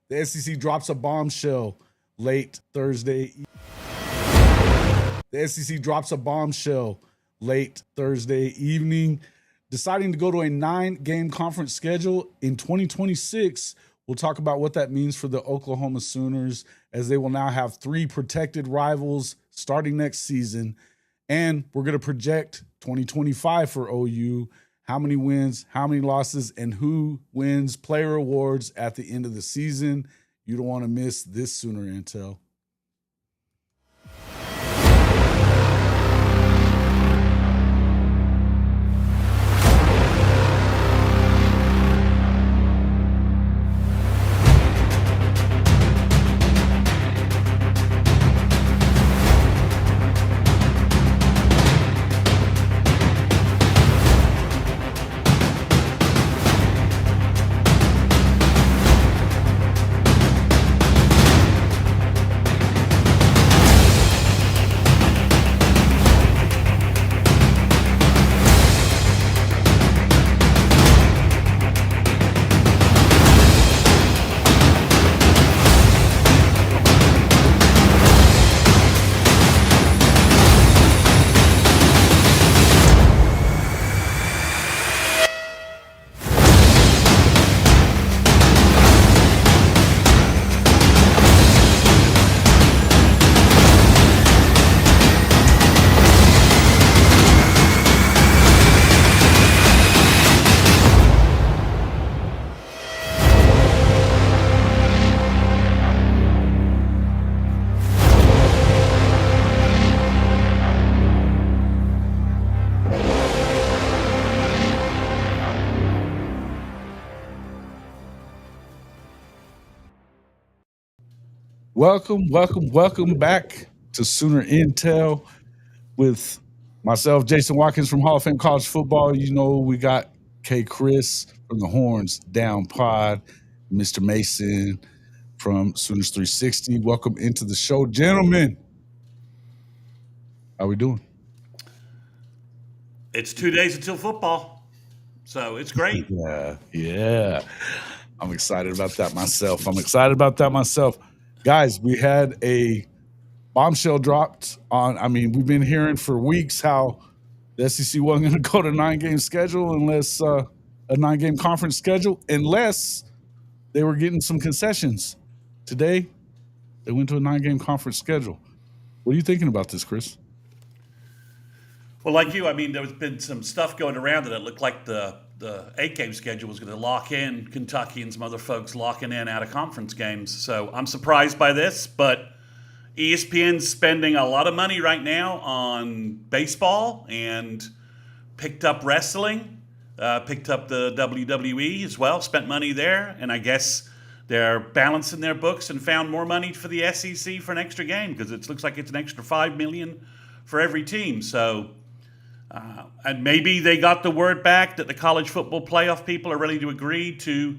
The SEC drops a bombshell late Thursday. The SEC drops a bombshell late Thursday evening, deciding to go to a 9-game conference schedule in 2026. We'll talk about what that means for the Oklahoma Sooners, as they will now have 3 protected rivals starting next season. And we're going to project 2025 for OU, how many wins, how many losses, and who wins player awards at the end of the season. You don't want to miss this Sooner Intel. Welcome back to Sooner Intel with myself, Jason Watkins from Hall of Fame College Football. You know, we got Kchris from the Horns Down Pod, Mr. Mason from Sooners 360. Welcome into the show, gentlemen. How we doing? It's 2 days until football, so it's great. Yeah. I'm excited about that myself. Guys, we had a bombshell dropped on. I mean, we've been hearing for weeks how the SEC wasn't going to go to 9-game schedule unless a 9-game conference schedule, unless they were getting some concessions. Today, they went to a 9-game conference schedule. What are you thinking about this, Chris? Well, like you, I mean, there's been some stuff going around that it looked like the 8-game schedule was going to lock in Kentucky and some other folks locking in out of conference games. So I'm surprised by this, but ESPN's spending a lot of money right now on baseball and picked up wrestling, picked up the WWE as well, spent money there, and I guess they're balancing their books and found more money for the SEC for an extra game because it looks like it's an extra $5 million for every team. So, and maybe they got the word back that the college football playoff people are ready to agree to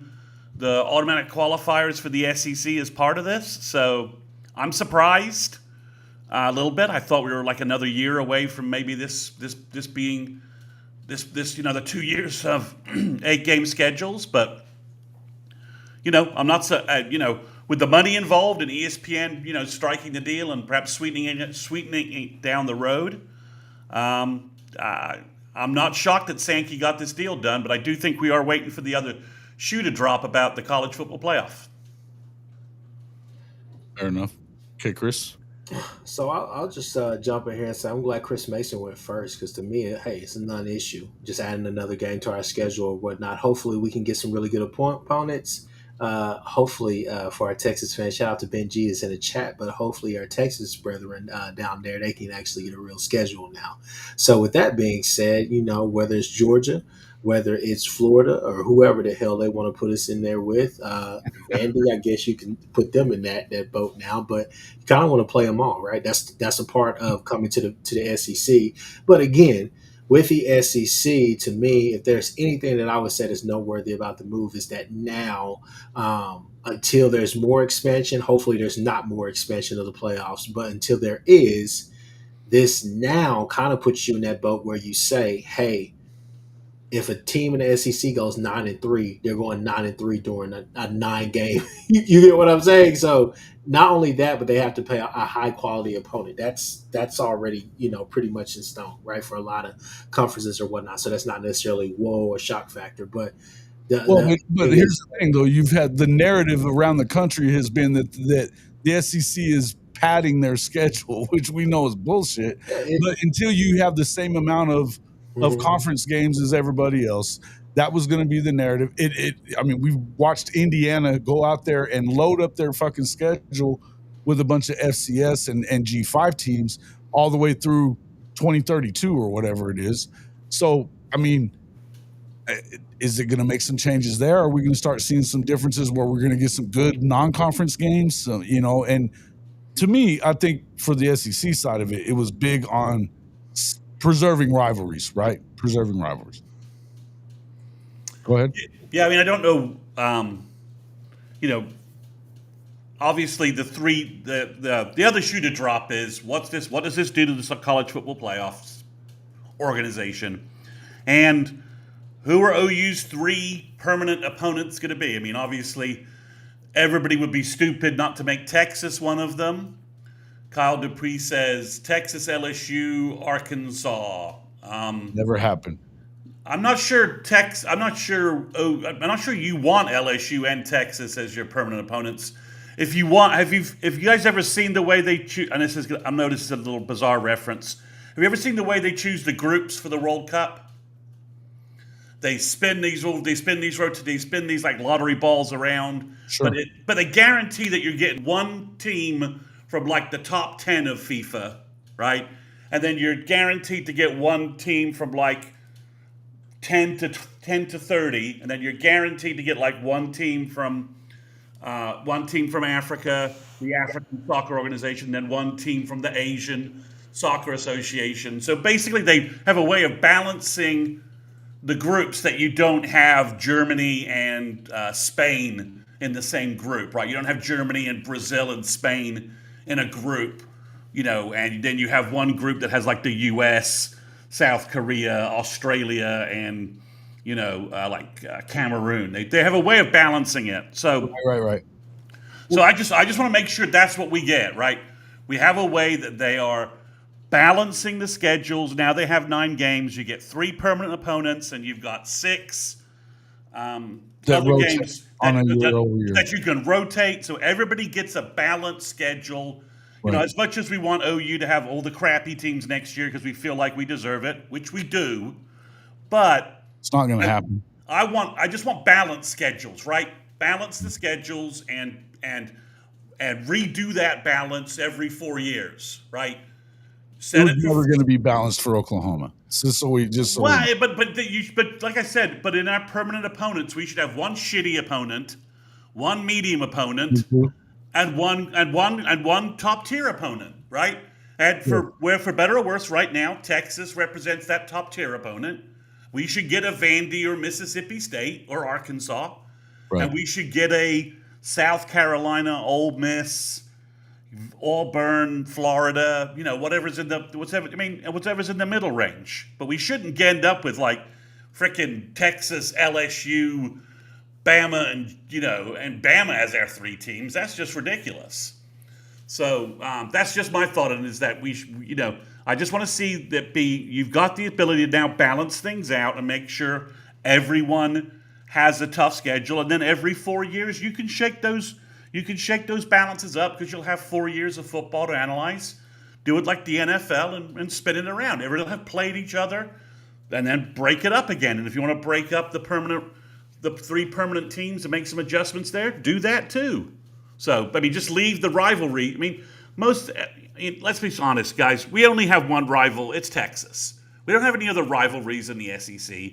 the automatic qualifiers for the SEC as part of this. So I'm surprised a little bit. I thought we were like another year away from maybe this being this the 2 years of 8-game schedules. But I'm not so with the money involved and ESPN striking the deal and perhaps sweetening it down the road. I'm not shocked that Sankey got this deal done, but I do think we are waiting for the other shoe to drop about the college football playoff. Fair enough. Okay, Chris. So I'll just jump in here and say I'm glad Chris Mason went first because to me, hey, it's a non-issue. Just adding another game to our schedule or whatnot. Hopefully, we can get some really good opponents. Hopefully, for our Texas fans, shout out to Ben G is in the chat, but hopefully our Texas brethren down there, they can actually get a real schedule now. So with that being said, whether it's Georgia, whether it's Florida or whoever the hell they want to put us in there with, Vandy, I guess you can put them in that boat now, but you kind of want to play them all, right? That's a part of coming to the SEC. But again, with the SEC, to me, if there's anything that I would say is noteworthy about the move is that now, until there's more expansion, hopefully there's not more expansion of the playoffs, but until there is, this now kind of puts you in that boat where you say, hey, if a team in the SEC goes 9-3, they're going 9-3 during a 9-game. You get what I'm saying? So not only that, but they have to play a high quality opponent. That's already pretty much in stone, right? For a lot of conferences or whatnot. So that's not necessarily whoa or shock factor, but but here's the thing, though. You've had the narrative around the country has been that the SEC is padding their schedule, which we know is bullshit. But until you have the same amount of conference games as everybody else, that was going to be the narrative. I mean, we've watched Indiana go out there and load up their fucking schedule with a bunch of FCS and G5 teams all the way through 2032 or whatever it is. So, I mean, is it going to make some changes there? Are we going to start seeing some differences where we're going to get some good non-conference games? So, and to me, I think for the SEC side of it, it was big on preserving rivalries, right? Preserving rivalries. Go ahead. Yeah, I mean, I don't know. Obviously, the other shoe to drop is what does this do to the college football playoffs organization, and who are OU's 3 permanent opponents going to be? I mean, obviously, everybody would be stupid not to make Texas one of them. Kyle Dupree says Texas, LSU, Arkansas. Never happened. I'm not sure I'm not sure you want LSU and Texas as your permanent opponents. If you guys ever seen the way they choose? And I know this is a little bizarre reference. Have you ever seen the way they choose the groups for the World Cup? They spin these like lottery balls around, sure. but they guarantee that you're getting one team from like the top 10 of FIFA, right? And then you're guaranteed to get one team from like 10 to 30, and then you're guaranteed to get like one team from Africa, the African Soccer Organization, then one team from the Asian Soccer Association. So basically, they have a way of balancing the groups that you don't have Germany and Spain in the same group, right? You don't have Germany and Brazil and Spain in a group, and then you have one group that has like the U.S., South Korea, Australia, and Cameroon. They have a way of balancing it. So right. So I just want to make sure that's what we get, right? We have a way that they are balancing the schedules. Now they have 9 games. You get 3 permanent opponents, and you've got 6 other games that you can rotate. So everybody gets a balanced schedule. Right. As much as we want OU to have all the crappy teams next year because we feel like we deserve it, which we do, but it's not going to happen. I just want balanced schedules, right? Balance the schedules and redo that balance every 4 years, right? It's never going to be balanced for Oklahoma. But like I said, but in our permanent opponents, we should have one shitty opponent, one medium opponent, and one top tier opponent, right? And for better or worse, right now Texas represents that top tier opponent. We should get a Vandy or Mississippi State or Arkansas, right. And we should get a South Carolina, Ole Miss, Auburn, Florida, whatever's in the middle range. But we shouldn't end up with like frickin' Texas, LSU, Bama, and Bama as our 3 teams. That's just ridiculous. So that's just my thought on it, is that I just want to see that you've got the ability to now balance things out and make sure everyone has a tough schedule, and then every 4 years you can shake those balances up because you'll have 4 years of football to analyze. Do it like the NFL and spin it around. Everyone will have played each other, and then break it up again. And if you want to break up the 3 permanent teams and make some adjustments there, do that too. So, just leave the rivalry. Let's be honest, guys. We only have one rival. It's Texas. We don't have any other rivalries in the SEC.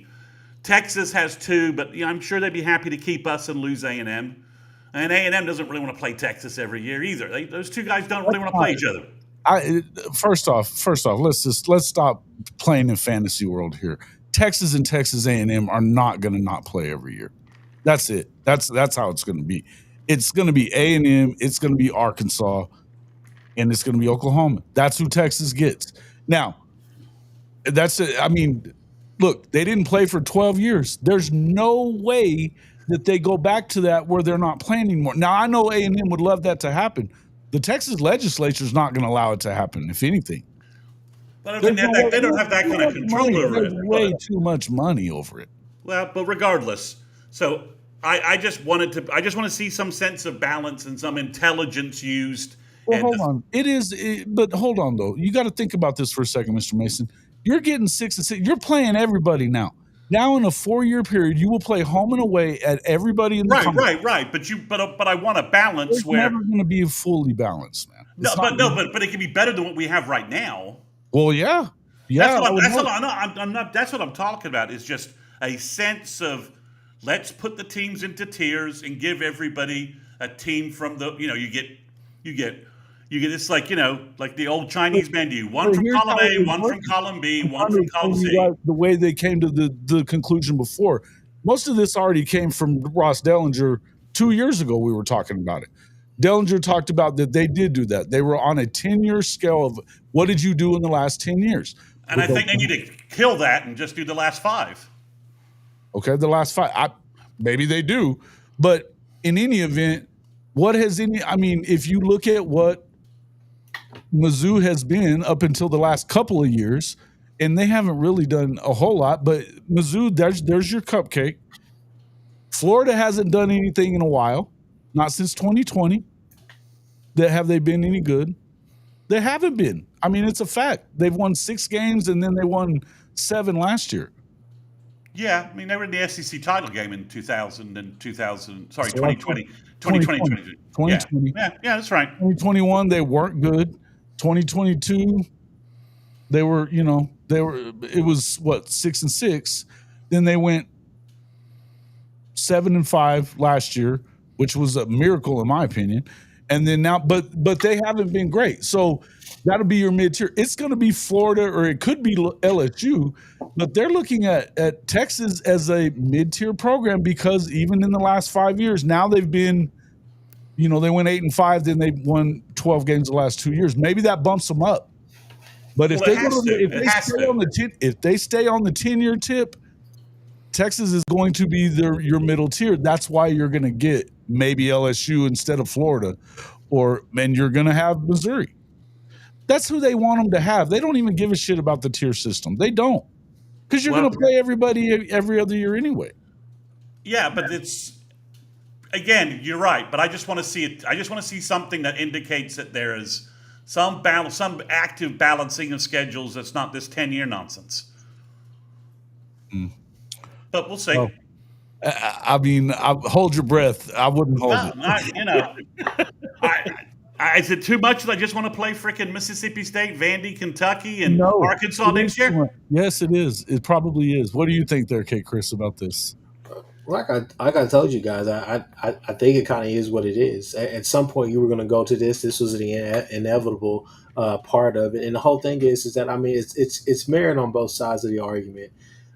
Texas has 2, but I'm sure they'd be happy to keep us and lose A&M. And A&M doesn't really want to play Texas every year either. Those 2 guys don't really want to play each other. First off, let's stop playing in fantasy world here. Texas and Texas A&M are not going to not play every year. That's it. That's how it's going to be. It's going to be A&M. It's going to be Arkansas, and it's going to be Oklahoma. That's who Texas gets. Now, that's it. Look, they didn't play for 12 years. There's no way that they go back to that where they're not playing anymore. Now, I know A&M would love that to happen. The Texas legislature is not going to allow it to happen, if anything. But they don't have that kind of control over it. There's way too much money over it. Well, but regardless, so I just want to see some sense of balance and some intelligence used. Well, hold on. But hold on though. You got to think about this for a second, Mr. Mason. You're getting 6 and 6. You're playing everybody now. Now in a 4-year period, you will play home and away at everybody in the conference. Right. But I want a balance It's where never going to be fully balanced, man. But it can be better than what we have right now. Well, yeah. That's what I'm talking about. Is just a sense of let's put the teams into tiers and give everybody a team from the you get it's like like the old Chinese menu, one from column A, one from column B, one from column C. The way they came to the conclusion before, most of this already came from Ross Dellinger 2 years ago. We were talking about it. Dellinger talked about that they did do that. They were on a 10-year scale of what did you do in the last 10 years. And I think they need to kill that and just do the last 5. Okay, the last 5. Maybe they do. But in any event, if you look at what Mizzou has been up until the last couple of years, and they haven't really done a whole lot, but Mizzou, there's your cupcake. Florida hasn't done anything in a while, not since 2020. Have they been any good? They haven't been. I mean, it's a fact. They've won 6 games, and then they won 7 last year. Yeah, I mean, they were in the SEC title game in 2020. 2020. Yeah, that's right. 2021, they weren't good. 2022, it was 6 and 6. Then they went 7 and 5 last year, which was a miracle in my opinion. And then now, but they haven't been great. So that'll be your mid-tier. It's going to be Florida, or it could be LSU, but they're looking at Texas as a mid-tier program because even in the last 5 years, now they've been, they went 8 and 5, then they won 12 games the last 2 years. Maybe that bumps them up. But if they stay on the 10-year tip, Texas is going to be your middle tier. That's why you're going to get maybe LSU instead of Florida, and you're going to have Missouri. That's who they want them to have. They don't even give a shit about the tier system. They don't, because you're going to play everybody every other year anyway. Yeah, but again, you're right. But I just want to see it. I just want to see something that indicates that there is some active balancing of schedules. That's not this 10-year nonsense. But we'll see. Well, I mean, hold your breath. I wouldn't hold it. Is it too much that I just want to play freaking Mississippi State, Vandy, Kentucky, and Arkansas next year? Yes, it is. It probably is. What do you think there, Kchris, about this? Like I told you guys, I think it kind of is what it is. At some point, you were going to go to this. This was the inevitable part of it, and the whole thing is that it's merit on both sides of the argument.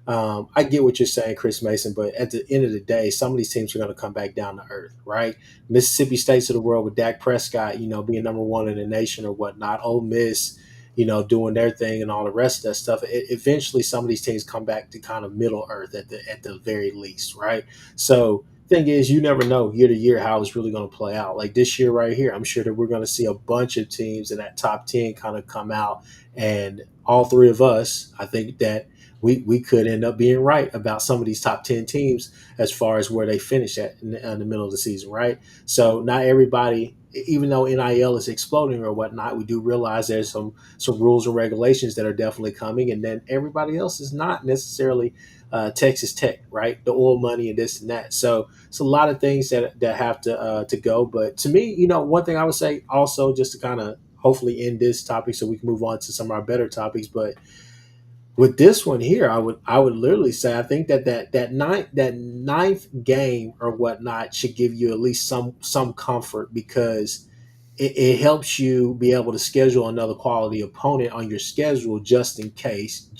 I get what you're saying, Chris Mason, but at the end of the day, some of these teams are going to come back down to earth, right? Mississippi State's of the world with Dak Prescott, being number 1 in the nation or whatnot. Ole Miss, doing their thing and all the rest of that stuff. Eventually, some of these teams come back to kind of middle earth at the very least, right? So thing is, you never know year to year how it's really going to play out. Like this year right here, I'm sure that we're going to see a bunch of teams in that top 10 kind of come out, and all 3 of us, I think that we could end up being right about some of these top 10 teams as far as where they finish at in the middle of the season, right? So not everybody, even though NIL is exploding or whatnot, we do realize there's some rules and regulations that are definitely coming, and then everybody else is not necessarily Texas Tech, right? The oil money and this and that. So it's a lot of things that have to go. But to me, one thing I would say also, just to kind of hopefully end this topic so we can move on to some of our better topics, but with this one here, I would literally say I think that ninth game or whatnot should give you at least some comfort, because it helps you be able to schedule another quality opponent on your schedule just in case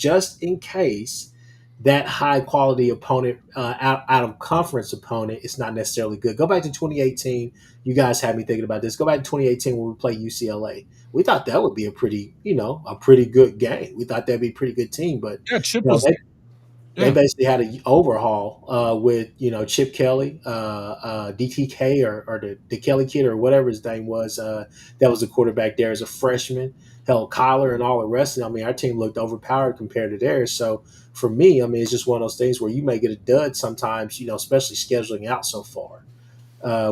that high quality opponent out of conference opponent is not necessarily good. Go back to 2018. You guys had me thinking about this. Go back to 2018 when we played UCLA. We thought that would be a pretty good game. We thought that'd be a pretty good team, but Chip They Yeah. basically had an overhaul with Chip Kelly, DTK, or the Kelly kid or whatever his name was. That was the quarterback there as a freshman. Hell, Kyler and all the rest of them. I mean, our team looked overpowered compared to theirs. So for me, I mean, it's just one of those things where you may get a dud sometimes. Especially scheduling out so far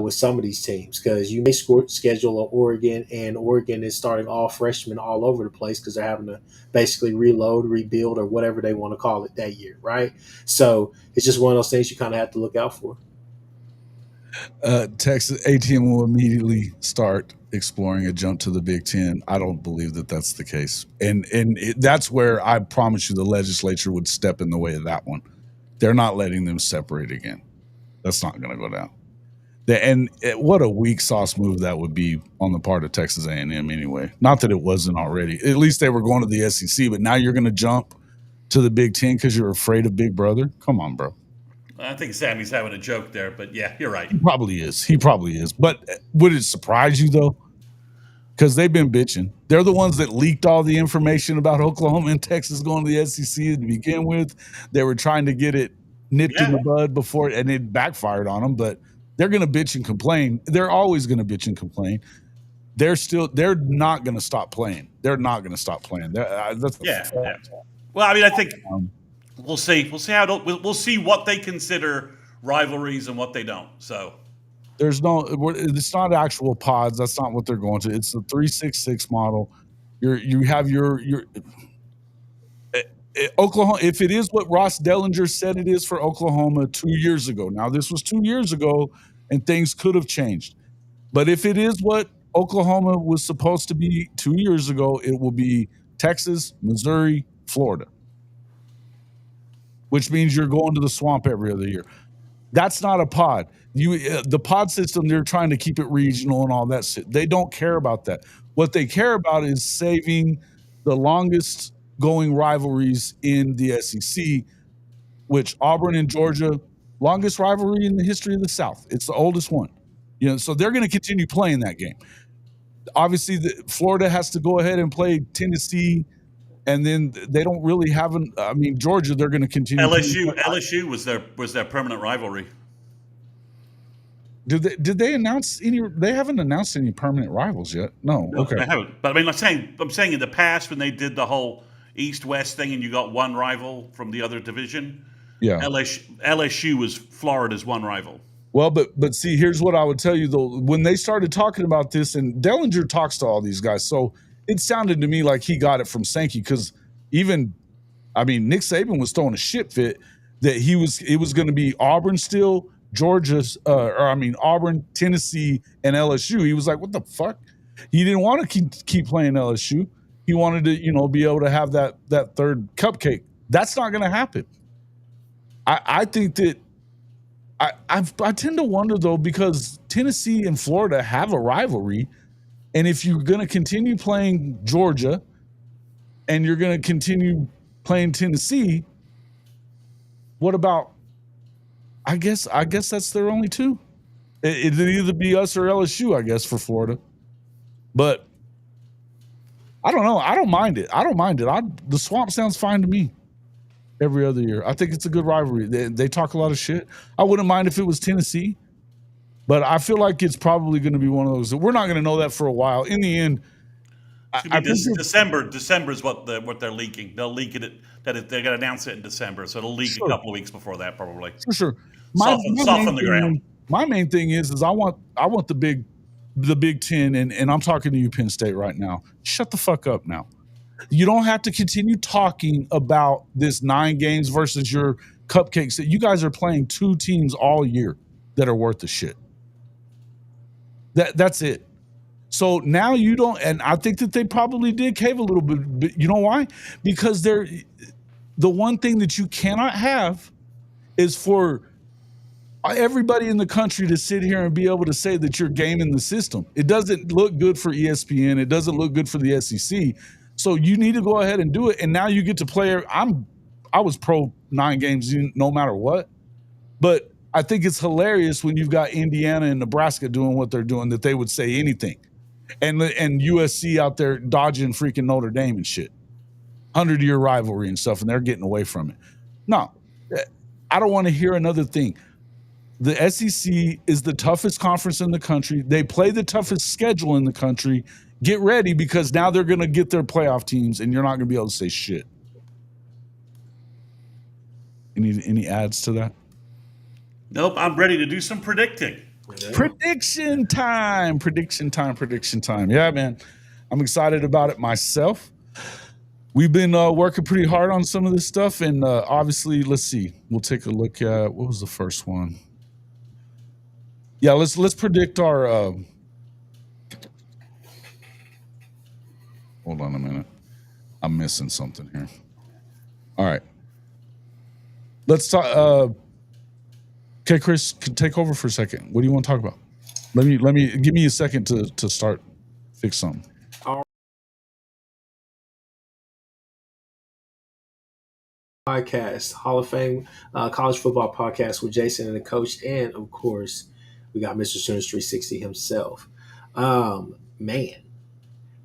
with some of these teams because you may schedule an Oregon, and Oregon is starting all freshmen all over the place because they're having to basically reload, rebuild, or whatever they want to call it that year, right? So it's just one of those things you kind of have to look out for. Texas A&M will immediately start exploring a jump to the Big Ten. I don't believe that that's the case, and that's where I promise you the legislature would step in the way of that one. They're not letting them separate again. That's not going to go down. What a weak sauce move that would be on the part of Texas A&M anyway. Not that it wasn't already. At least they were going to the SEC, but now you're going to jump to the Big Ten because you're afraid of Big Brother? Come on, bro. I think Sammy's having a joke there, but yeah, you're right. He probably is. But would it surprise you, though? Because they've been bitching. They're the ones that leaked all the information about Oklahoma and Texas going to the SEC to begin with. They were trying to get it nipped in the bud before, and it backfired on them, but they're going to bitch and complain. They're always going to bitch and complain. They're not going to stop playing. They're not going to stop playing. Yeah. Well, I mean, I think we'll see. We'll see we'll see what they consider rivalries and what they don't. So it's not actual pods. That's not what they're going to. It's the 3-6-6 model. You have your Oklahoma. If it is what Ross Dellinger said it is for Oklahoma 2 years ago. Now this was 2 years ago, and things could have changed. But if it is what Oklahoma was supposed to be 2 years ago, it will be Texas, Missouri, Florida, which means you're going to the swamp every other year. That's not a pod. The pod system, they're trying to keep it regional and all that shit. They don't care about that. What they care about is saving the longest going rivalries in the SEC, which Auburn and Georgia, longest rivalry in the history of the South. It's the oldest one. So they're going to continue playing that game. Obviously, Florida has to go ahead and play Tennessee, and then they don't really have Georgia, they're going to continue. LSU was their permanent rivalry. Did they announce any? They haven't announced any permanent rivals yet. No, okay, they haven't. But I mean, I'm saying in the past when they did the whole East-West thing, and you got one rival from the other division. Yeah, LSU was Florida's one rival. Well, but see, here's what I would tell you though. When they started talking about this, and Dellinger talks to all these guys, so it sounded to me like he got it from Sankey because Nick Saban was throwing a shit fit that it was going to be Auburn still, Auburn, Tennessee, and LSU. He was like, what the fuck? He didn't want to keep playing LSU. He wanted to, be able to have that third cupcake. That's not going to happen. I think that I tend to wonder though, because Tennessee and Florida have a rivalry. And if you're going to continue playing Georgia and you're going to continue playing Tennessee, what about, I guess that's their only two. It'd either be us or LSU, I guess, for Florida. But I don't know. I don't mind it. The swamp sounds fine to me every other year. I think it's a good rivalry. They talk a lot of shit. I wouldn't mind if it was Tennessee. But I feel like it's probably going to be one of those. We're not going to know that for a while. In the end, December is what they're leaking. They'll leak it. They're going to announce it in December, so it'll leak a couple of weeks before that, probably. For sure. Soften the ground. My main thing is I want the Big Ten, and I'm talking to you, Penn State, right now. Shut the fuck up now. You don't have to continue talking about this 9 games versus your cupcakes. You guys are playing 2 teams all year that are worth the shit. That's it. So now you don't, and I think that they probably did cave a little bit, but you know why? Because the one thing that you cannot have is for everybody in the country to sit here and be able to say that you're gaming the system. It doesn't look good for ESPN. It doesn't look good for the SEC. So you need to go ahead and do it. And now you get to play. I was pro 9 games no matter what, but I think it's hilarious when you've got Indiana and Nebraska doing what they're doing that they would say anything, and USC out there dodging freaking Notre Dame and shit, 100-year rivalry and stuff, and they're getting away from it. No, I don't want to hear another thing. The SEC is the toughest conference in the country. They play the toughest schedule in the country. Get ready, because now they're going to get their playoff teams, and you're not going to be able to say shit. Any adds to that? Nope, I'm ready to do some predicting. Yeah. Prediction time. Yeah, man. I'm excited about it myself. We've been working pretty hard on some of this stuff, and obviously, let's see. We'll take a look at, what was the first one? Yeah, let's predict our. Hold on a minute. I'm missing something here. All right. Let's talk. Okay, Chris, take over for a second. What do you want to talk about? Let me give me a second to start fix something. Podcast, Hall of Fame college football podcast with Jason and the coach, and of course we got Mr. Sooners 360 himself. Man,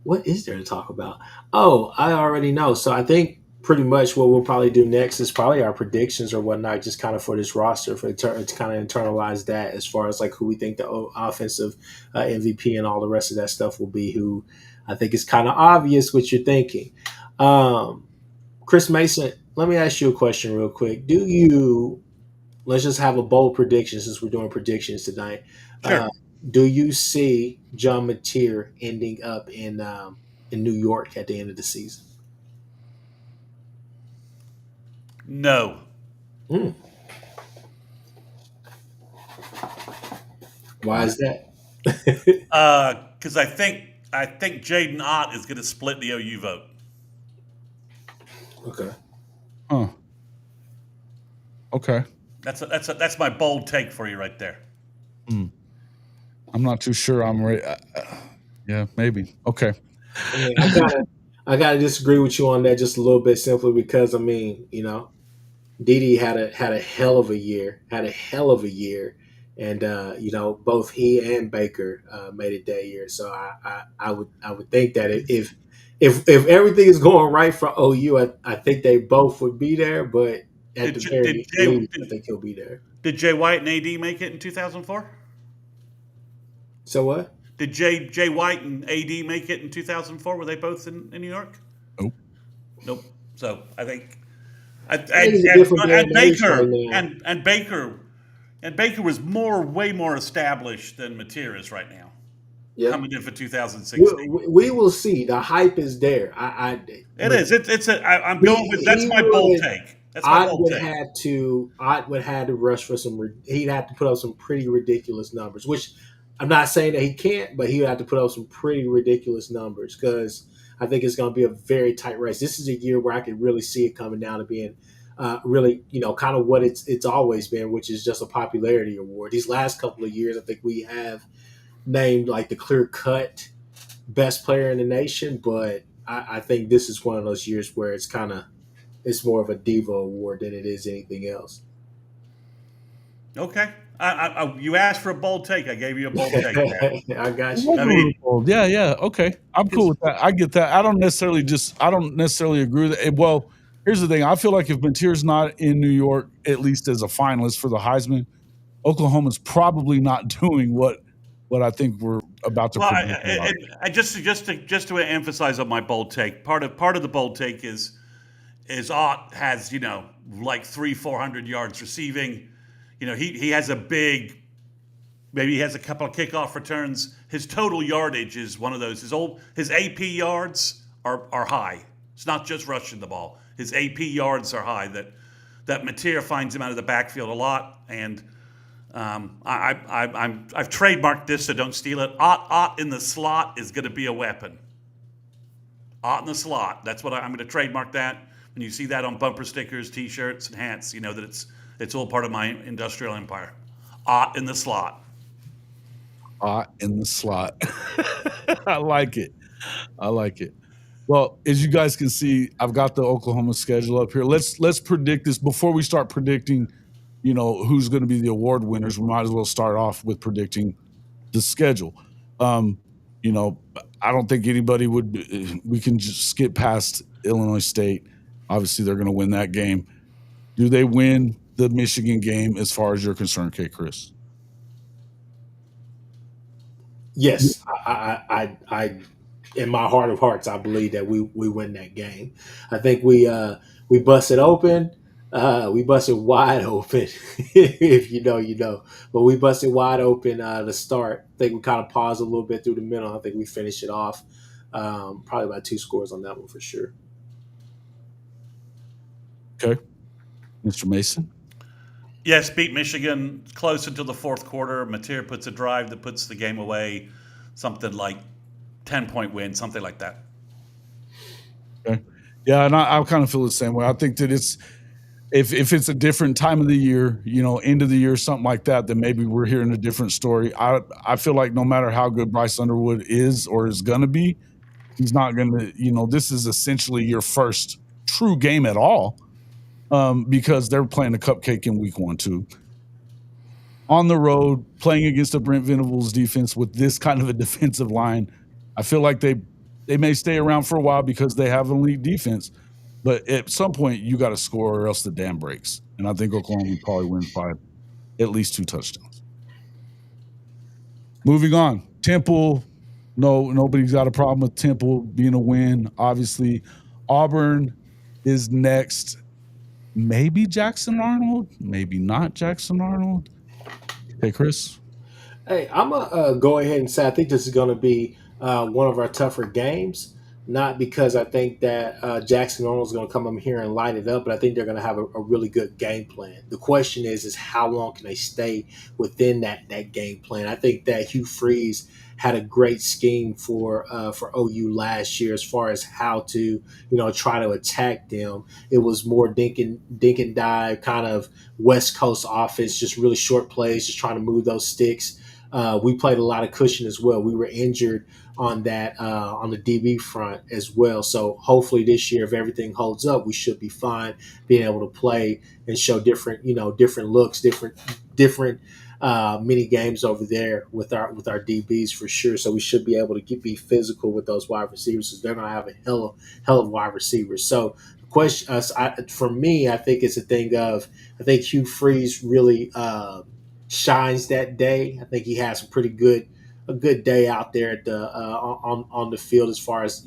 what is there to talk about? Oh, I already know. So I think pretty much what we'll probably do next is probably our predictions or whatnot, just kind of for this roster, to kind of internalize that as far as like who we think the offensive MVP and all the rest of that stuff will be. Who I think is kind of obvious what you're thinking. Kchris Mason, let me ask you a question real quick. Let's just have a bold prediction since we're doing predictions tonight. Sure. Do you see John Mateer ending up in New York at the end of the season? No. Why is that? Because I think Jaden Ott is going to split the OU vote. Okay. Huh. Okay. That's my bold take for you right there. I'm not too sure I'm ready. Yeah, maybe. Okay. I gotta disagree with you on that just a little bit, simply because Dede had a hell of a year, and both he and Baker made it that year. So I would think that if everything is going right for OU, I think they both would be there. But at the very least, I think he'll be there. Did Jay White and AD make it in 2004? So what? Did Jay White and AD make it in 2004? Were they both in New York? Nope. So I think Baker was way more established than Mateer is right now. Yep. Coming in for 2016. We will see. The hype is there. I'm going with that's my bold take. Ott would have to rush for he'd have to put up some pretty ridiculous numbers, which I'm not saying that he can't, but he would have to put up some pretty ridiculous numbers, because I think it's going to be a very tight race. This is a year where I could really see it coming down to being really, kind of what it's always been, which is just a popularity award. These last couple of years, I think we have named like the clear-cut best player in the nation, but I think this is one of those years where it's more of a diva award than it is anything else. Okay. You asked for a bold take. I gave you a bold take. I got you. Yeah. Okay. I'm cool with that. I get that. I don't necessarily agree with it. Well, here's the thing. I feel like if Mateer's not in New York, at least as a finalist for the Heisman, Oklahoma's probably not doing what I think we're about to predict. Just to emphasize on my bold take, part of the bold take is Ott has, like 300-400 yards receiving. He has maybe he has a couple of kickoff returns. His total yardage is one of those. His AP yards are high. It's not just rushing the ball. His AP yards are high. That Mateer finds him out of the backfield a lot, and I've trademarked this, so don't steal it. Ott in the slot is going to be a weapon. Ott in the slot. That's what I'm going to trademark that. When you see that on bumper stickers, T-shirts, and hats, you know that it's all part of my industrial empire. Ott in the slot. Ott in the slot. I like it. Well, as you guys can see, I've got the Oklahoma schedule up here. Let's predict this before we start predicting, who's going to be the award winners. We might as well start off with predicting the schedule. I don't think anybody we can just skip past Illinois State. Obviously, they're going to win that game. Do they win the Michigan game as far as you're concerned, Kchris? Yes, I in my heart of hearts, I believe that we win that game. I think we busted open. We busted wide open. If you know, you know. But we busted wide open to start. I think we kind of paused a little bit through the middle. I think we finished it off. Probably about 2 scores on that one for sure. Okay. Mr. Mason? Yes, beat Michigan close into the fourth quarter. Mateer puts a drive that puts the game away, something like 10-point win, something like that. Okay. Yeah, and I kind of feel the same way. I think that it's if it's a different time of the year, end of the year, something like that, then maybe we're hearing a different story. I feel like no matter how good Bryce Underwood is or is going to be, he's not going to, this is essentially your first true game at all because they're playing a cupcake in week 1, too. On the road, playing against a Brent Venables defense with this kind of a defensive line, I feel like they may stay around for a while because they have an elite defense. But at some point, you got to score or else the dam breaks. And I think Oklahoma probably wins by at least 2 touchdowns. Moving on. Temple, nobody's got a problem with Temple being a win. Obviously, Auburn is next. Maybe Jackson Arnold, maybe not Jackson Arnold. Hey, Chris? Hey, I'm going to go ahead and say I think this is going to be one of our tougher games. Not because I think that Jackson Arnold is going to come up here and light it up, but I think they're going to have a really good game plan. The question is how long can they stay within that game plan? I think that Hugh Freeze had a great scheme for OU last year as far as how to try to attack them. It was more dink and dive kind of West Coast offense, just really short plays, just trying to move those sticks. We played a lot of cushion as well. We were injured on that on the DB front as well. So hopefully this year, if everything holds up, we should be fine being able to play and show different looks, different mini games over there with our DBs for sure. So we should be able to be physical with those wide receivers because they're going to have a hell of wide receivers. So the question for me, I think it's a thing of I think Hugh Freeze really shines that day. I think he has a good day out there at the on the field as far as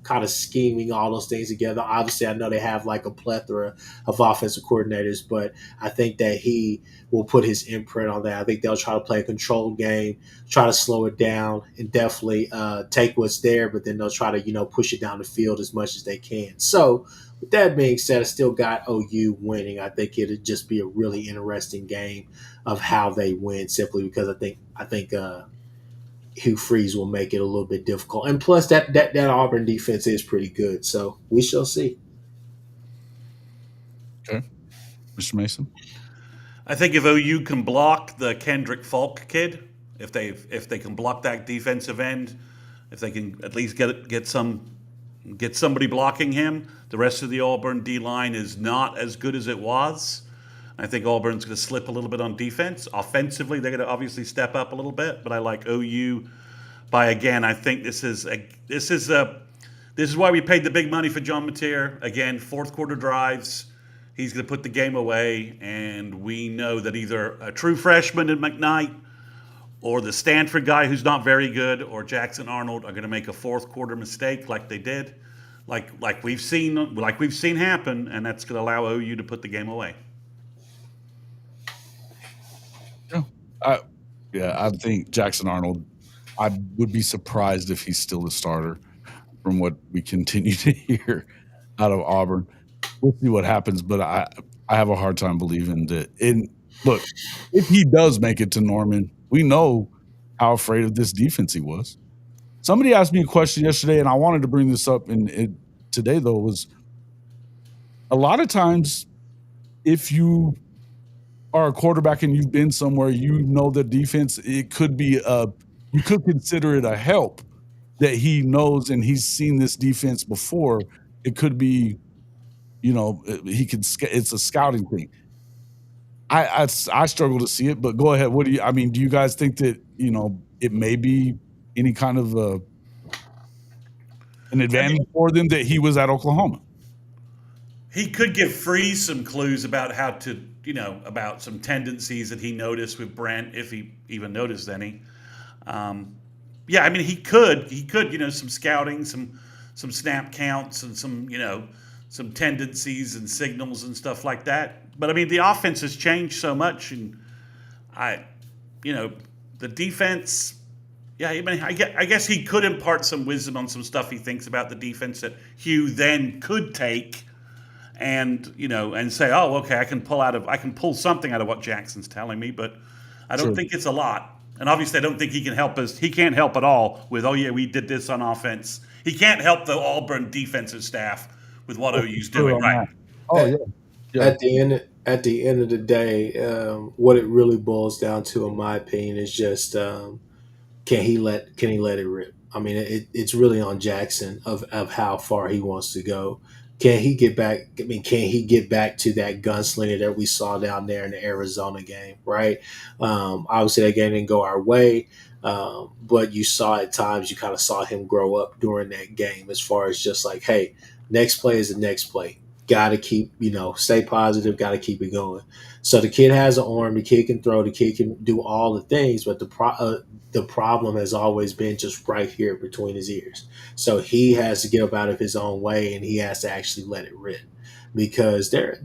kind of scheming all those things together. Obviously, I know they have like a plethora of offensive coordinators, but I think that he will put his imprint on that. I think they'll try to play a controlled game, try to slow it down, and definitely take what's there, but then they'll try to push it down the field as much as they can. So with that being said, I still got OU winning. I think it'd just be a really interesting game of how they win, simply because I think Hugh Freeze will make it a little bit difficult. And plus, that Auburn defense is pretty good. So we shall see. Okay. Mr. Mason? I think if OU can block the Kendrick Falk kid, if they can block that defensive end, if they can at least get somebody blocking him, the rest of the Auburn D-line is not as good as it was. I think Auburn's going to slip a little bit on defense. Offensively, they're going to obviously step up a little bit, but I like OU by again. I think this is why we paid the big money for John Mateer. Again, fourth quarter drives. He's going to put the game away, and we know that either a true freshman in McKnight or the Stanford guy who's not very good or Jackson Arnold are going to make a fourth quarter mistake like they did, like we've seen happen, and that's going to allow OU to put the game away. I think Jackson Arnold, I would be surprised if he's still the starter from what we continue to hear out of Auburn. We'll see what happens, but I have a hard time believing that. And look, if he does make it to Norman, we know how afraid of this defense he was. Somebody asked me a question yesterday, and I wanted to bring this up today, though, was a lot of times if you are a quarterback and you've been somewhere, the defense, it could be you could consider it a help that he knows and he's seen this defense before. It could be, it's a scouting thing. I struggle to see it, but go ahead. Do you guys think that, it may be any kind of an advantage for them that he was at Oklahoma? he could give Freeze some clues about how to, about some tendencies that he noticed with Brent, if he even noticed any. Um, yeah, I mean, he could, some scouting, some snap counts, and some tendencies and signals and stuff like that. But I mean, the offense has changed so much, and I, you know, the defense. Yeah, I mean, I guess he could impart some wisdom on some stuff he thinks about the defense that Hugh then could take and say, oh, okay, I can pull something out of what Jackson's telling me, but I don't Sure. think it's a lot. And obviously, I don't think he can help us. He can't help at all with, oh yeah, we did this on offense. He can't help the Auburn defensive staff with what Oh, OU's for sure doing, on right? that. Oh At, yeah, yeah. at the end of the day, what it really boils down to, in my opinion, is just can he let it rip? I mean, it's really on Jackson of how far he wants to go. Can he get back? I mean, can he get back to that gunslinger that we saw down there in the Arizona game? Right. Obviously, that game didn't go our way, but you saw at times you kind of saw him grow up during that game. As far as just like, hey, next play is the next play. Got to keep, stay positive. Got to keep it going. So the kid has an arm. The kid can throw. The kid can do all the things. But the problem has always been just right here between his ears. So he has to get up out of his own way, and he has to actually let it rip. Because there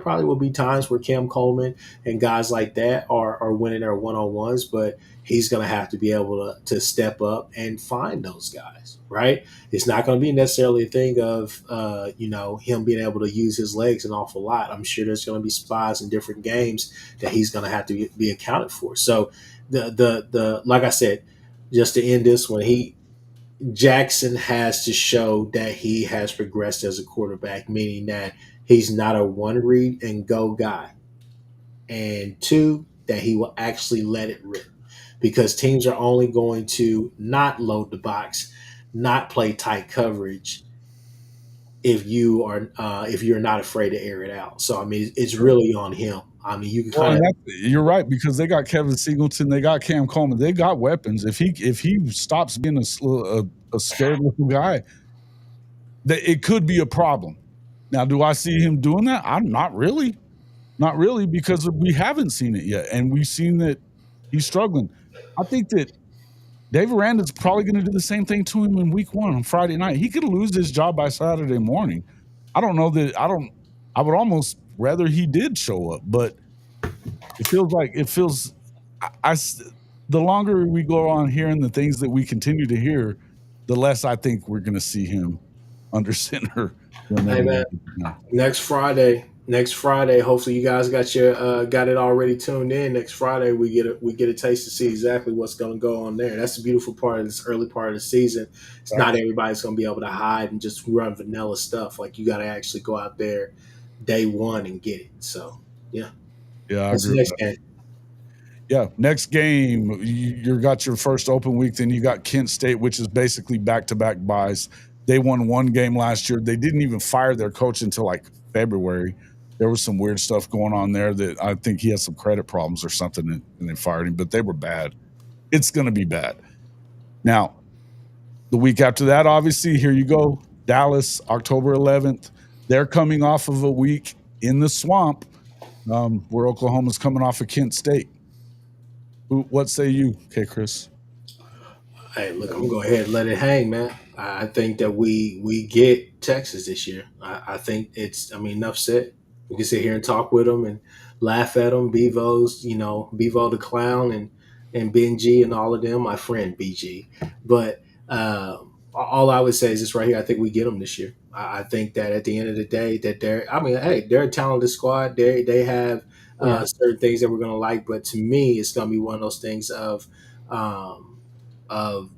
probably will be times where Cam Coleman and guys like that are winning their one on ones, but he's going to have to be able to step up and find those guys, right? It's not going to be necessarily a thing of him being able to use his legs an awful lot. I'm sure there's going to be spots in different games that he's going to have to be accounted for. So the like I said, just to end this one, Jackson has to show that he has progressed as a quarterback, meaning that he's not a one read and go guy, and two, that he will actually let it rip, because teams are only going to not load the box, not play tight coverage if you're not afraid to air it out. So I mean, it's really on him. I mean, you can Well, kind and of you're right, because they got Kevin Singleton, they got Cam Coleman, they got weapons. If he stops being a scared little guy, that it could be a problem. Now, do I see him doing that? I'm not really, because we haven't seen it yet, and we've seen that he's struggling. I think that Dave Aranda's probably going to do the same thing to him in week 1 on Friday night. He could lose his job by Saturday morning. I don't know that. I would almost rather he did show up, but it feels. I the longer we go on hearing the things that we continue to hear, the less I think we're going to see him under center than hey we man, are now. next Friday, hopefully you guys got it already tuned in. Next Friday we get a taste to see exactly what's going to go on there. That's the beautiful part of this early part of the season. It's not everybody's going to be able to hide and just run vanilla stuff. Like, you got to actually go out there day one and get it. So yeah, Yeah, I what's agree the with next that. game? Yeah, next game you got your first open week. Then you got Kent State, which is basically back-to-back buys. They won one game last year. They didn't even fire their coach until like February. There was some weird stuff going on there that I think he had some credit problems or something, and they fired him. But they were bad. It's going to be bad. Now, the week after that, obviously, here you go, Dallas, October 11th. They're coming off of a week in the swamp, where Oklahoma's coming off of Kent State. What say you, Kchris? Hey, look, I'm gonna go ahead and let it hang, man. I think that we get Texas this year. I think it's. I mean, enough said. We can sit here and talk with them and laugh at them. Bevo the clown and Benji and all of them. My friend BG, but all I would say is this right here. I think we get them this year. I think that at the end of the day, that they're. I mean, hey, they're a talented squad. They have certain things that we're gonna like, but to me, it's gonna be one of those things um, of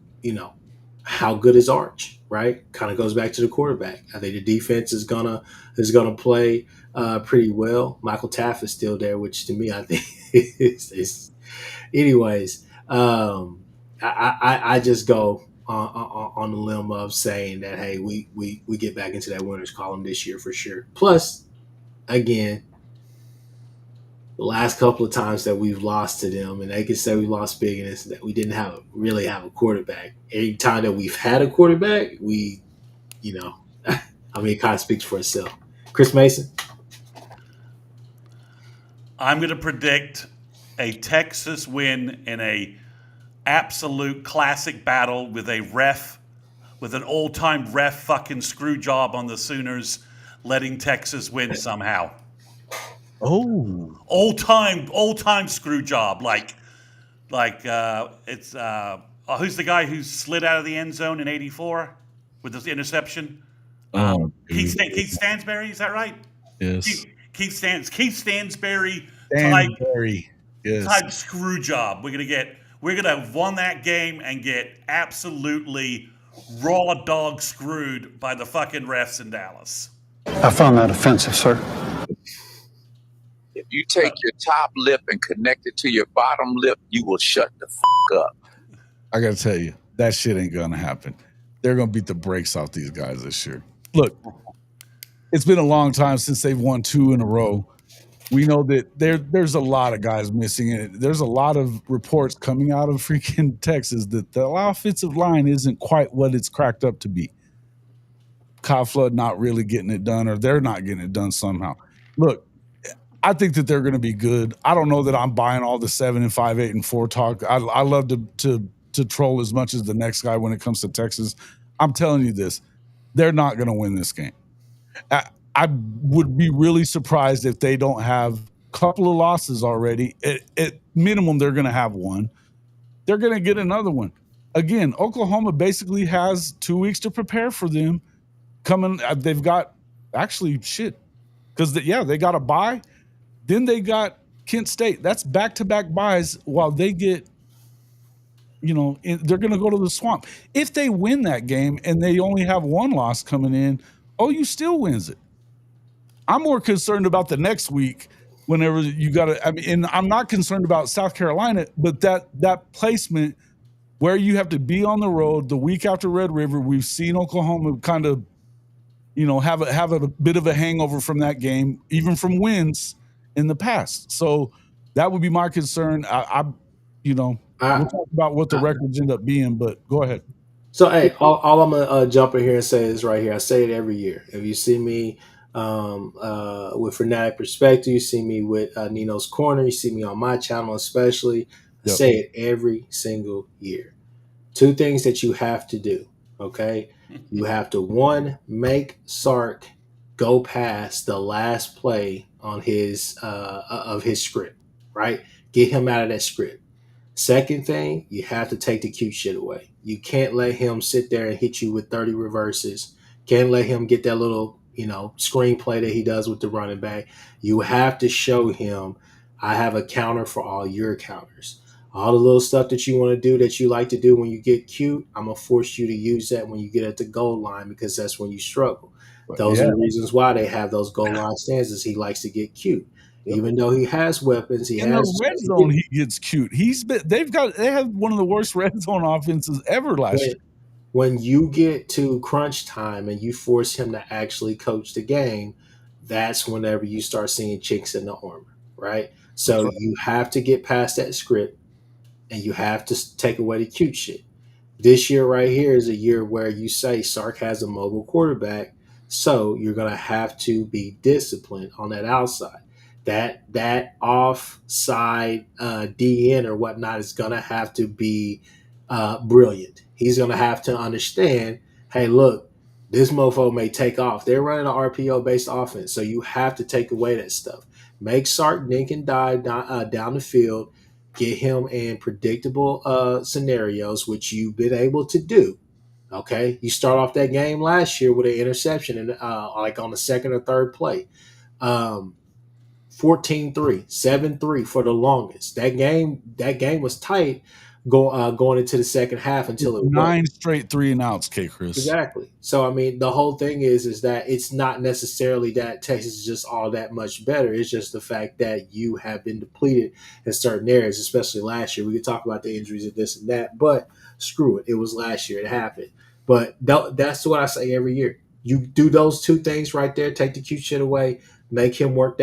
how good is Arch, right? Kind of goes back to the quarterback. I think the defense is gonna play pretty well. Michael Taff is still there, which to me I think is anyways. I just go on the limb of saying that, hey, we get back into that winners column this year for sure. Plus, again, the last couple of times that we've lost to them, and they can say we lost big in this, that we didn't really have a quarterback. Any time that we've had a quarterback, I mean, it kind of speaks for itself. Chris Mason. I'm going to predict a Texas win in a absolute classic battle with an all-time ref fucking screw job on the Sooners, letting Texas win somehow. Oh, All-time screw job. It's who's the guy who slid out of the end zone in '84 with this interception? Keith Stansberry, is that right? Yes. Keith Stansberry Stansberry. Yes. type screw job. We're gonna have won that game and get absolutely raw dog screwed by the fucking refs in Dallas. I found that offensive, sir. If you take your top lip and connect it to your bottom lip, you will shut the fuck up. I got to tell you, that shit ain't going to happen. They're going to beat the brakes off these guys this year. Look, it's been a long time since they've won 2 in a row. We know that there's a lot of guys missing it. There's a lot of reports coming out of freaking Texas that the offensive line isn't quite what it's cracked up to be. Kyle Flood not really getting it done, or they're not getting it done somehow. Look, I think that they're going to be good. I don't know that I'm buying all the 7-5, 8-4 talk. I love to troll as much as the next guy when it comes to Texas. I'm telling you this, they're not going to win this game. I would be really surprised if they don't have a couple of losses already. At minimum, they're going to have one. They're going to get another one. Again, Oklahoma basically has 2 weeks to prepare for them. They've got actually shit because they got a bye. Then they got Kent State. That's back-to-back buys while they get, they're going to go to the swamp. If they win that game and they only have one loss coming in, OU still wins it. I'm more concerned about the next week whenever you got to, and I'm not concerned about South Carolina, but that placement where you have to be on the road the week after Red River. We've seen Oklahoma kind of, have a bit of a hangover from that game, even from wins in the past. So that would be my concern. We'll talk about what the records end up being, but go ahead. So, hey, all I'm gonna jump in here and say is right here. I say it every year. If you see me with Fanatic Perspective, you see me with Nino's Corner, you see me on my channel especially. I say it every single year. 2 things that you have to do, okay? You have to, 1, make Sark go past the last play on his of his script, right? Get him out of that script. Second thing, you have to take the cute shit away. You can't let him sit there and hit you with 30 reverses. Can't let him get that little, screenplay that he does with the running back. You have to show him, I have a counter for all your counters. All the little stuff that you want to do that you like to do when you get cute, I'm going to force you to use that when you get at the goal line because that's when you struggle. Those are the reasons why they have those goal line stances. He likes to get cute. Even though he has weapons, in the red zone, he gets cute. They have one of the worst red zone offenses ever last year. When you get to crunch time and you force him to actually coach the game, that's whenever you start seeing chinks in the armor, right? So you have to get past that script and you have to take away the cute shit. This year right here is a year where you say Sark has a mobile quarterback, so you're going to have to be disciplined on that outside. That offside DN or whatnot is going to have to be brilliant. He's going to have to understand, hey, look, this mofo may take off. They're running an RPO-based offense, so you have to take away that stuff. Make Sark dink and dive down the field. Get him in predictable scenarios, which you've been able to do. Okay, you start off that game last year with an interception and like on the second or third play. 14-3, 7-3 for the longest. That game was tight going into the second half until it 9 straight 3-and-outs, Kchris. Exactly. So, the whole thing is that it's not necessarily that Texas is just all that much better. It's just the fact that you have been depleted in certain areas, especially last year. We could talk about the injuries and this and that, but screw it. It was last year. It happened. But that's what I say every year. You do those 2 things right there. Take the cute shit away. Make him work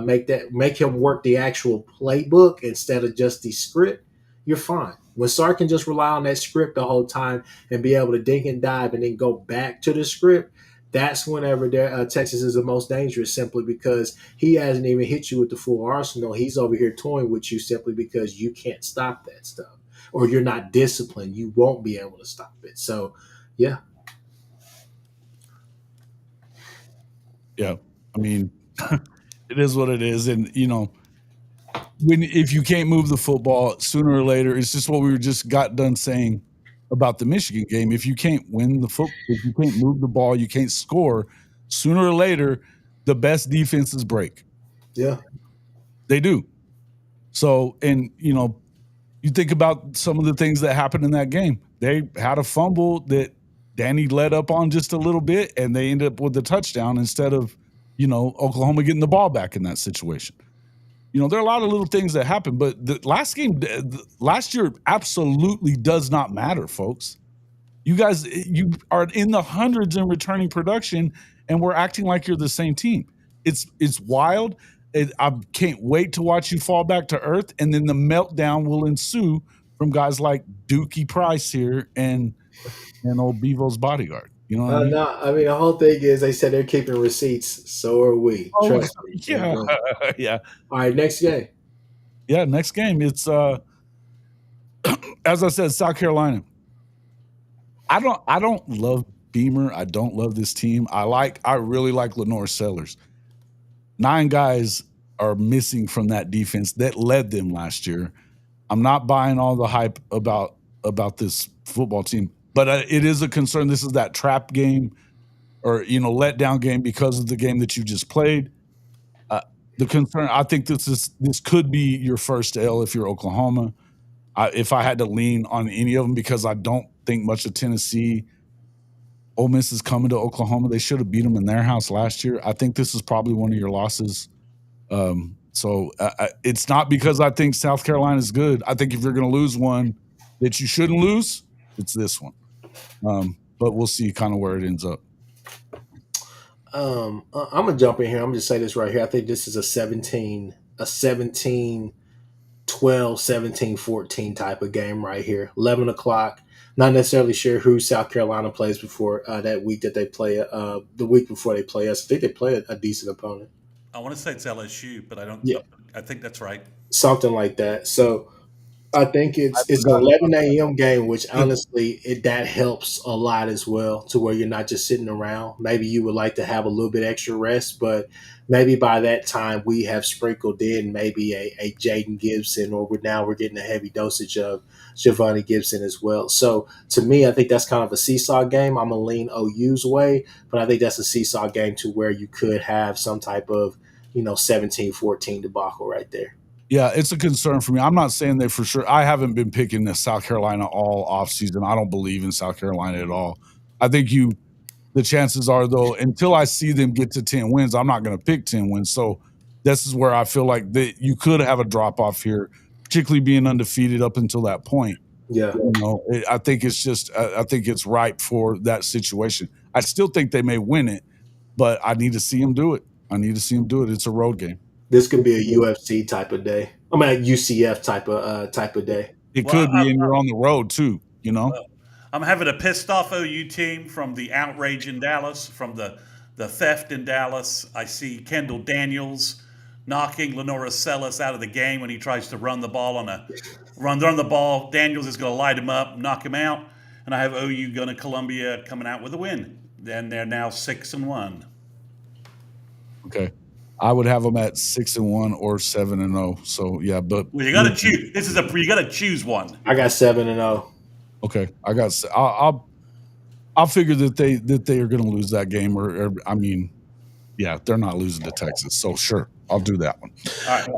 make him work the actual playbook instead of just the script. You're fine. When Sark can just rely on that script the whole time and be able to dink and dive and then go back to the script, that's whenever Texas is the most dangerous, simply because he hasn't even hit you with the full arsenal. He's over here toying with you simply because you can't stop that stuff, or you're not disciplined. You won't be able to stop it. So, yeah. Yeah. I mean, it is what it is. And, if you can't move the football sooner or later, it's just what we were just got done saying about the Michigan game. If you can't win the football, if you can't move the ball, you can't score, sooner or later, the best defenses break. Yeah. They do. So, and, you think about some of the things that happened in that game. They had a fumble that Danny led up on just a little bit, and they ended up with the touchdown instead of, Oklahoma getting the ball back in that situation. There are a lot of little things that happen, but the last year absolutely does not matter, folks. You guys, you are in the hundreds in returning production, and we're acting like you're the same team. It's wild. I can't wait to watch you fall back to earth, and then the meltdown will ensue from guys like Dookie Price here and old Bevo's bodyguard. You know what I mean? No, I mean, the whole thing is they said they're keeping receipts. So are we. Oh, Trust me. yeah. Yeah. All right, next game. Yeah, next game. It's as I said, South Carolina. I don't love Beamer. I don't love this team. I really like Lenore Sellers. 9 guys are missing from that defense that led them last year. I'm not buying all the hype about this football team, but it is a concern. This is that trap game or, letdown game because of the game that you just played. The concern, I think this could be your first L if you're Oklahoma. If I had to lean on any of them, because I don't think much of Tennessee. Ole Miss is coming to Oklahoma. They should have beat them in their house last year. I think this is probably one of your losses. So it's not because I think South Carolina is good. I think if you're going to lose one that you shouldn't lose, it's this one. But we'll see kind of where it ends up. I'm gonna jump in here. I'm gonna say this right here. I think this is a 17, 12, 17, 14 type of game right here. 11 o'clock. Not necessarily sure who South Carolina plays before that week that they play. The week before they play us, I think they play a decent opponent. I want to say it's LSU, but I don't. Yeah. I think that's right. Something like that. So I think it's an 11 a.m. game, which honestly that helps a lot as well, to where you're not just sitting around. Maybe you would like to have a little bit extra rest, but maybe by that time we have sprinkled in maybe a Jaden Gibson, or we're getting a heavy dosage of Giovanni Gibson as well. So to me, I think that's kind of a seesaw game. I'm gonna lean OU's way, but I think that's a seesaw game to where you could have some type of 17-14 debacle right there. Yeah, it's a concern for me. I'm not saying that for sure. I haven't been picking this South Carolina all offseason. I don't believe in South Carolina at all. I think the chances are, though, until I see them get to 10 wins, I'm not going to pick 10 wins. So this is where I feel like you could have a drop-off here, particularly being undefeated up until that point. Yeah. I think it's just I think it's ripe for that situation. I still think they may win it, but I need to see them do it. It's a road game. This could be a UFC type of day. I mean, a UCF type of day. It could be, and you're on the road too. I'm having a pissed off OU team from the outrage in Dallas, from the theft in Dallas. I see Kendall Daniels knocking Lenora Sellis out of the game when he tries to run the ball run the ball. Daniels is going to light him up, knock him out, and I have OU going to Columbia coming out with a win. Then they're now 6-1. Okay. I would have them at 6-1 or 7-0. So yeah, but you got to choose. You got to choose one. I got 7-0. Okay, I'll figure that they are going to lose that game, or I mean, yeah, they're not losing to Texas. So sure, I'll do that one. All right.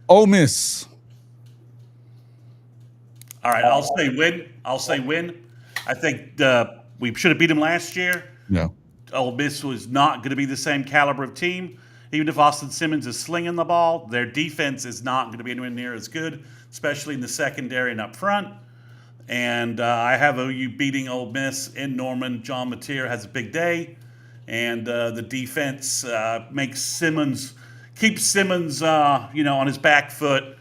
Ole Miss. All right, I'll say win. I think we should have beat them last year. Yeah. Ole Miss was not going to be the same caliber of team. Even if Austin Simmons is slinging the ball, their defense is not going to be anywhere near as good, especially in the secondary and up front. And I have OU beating Ole Miss in Norman. John Mateer has a big day, and the defense keeps Simmons, on his back foot,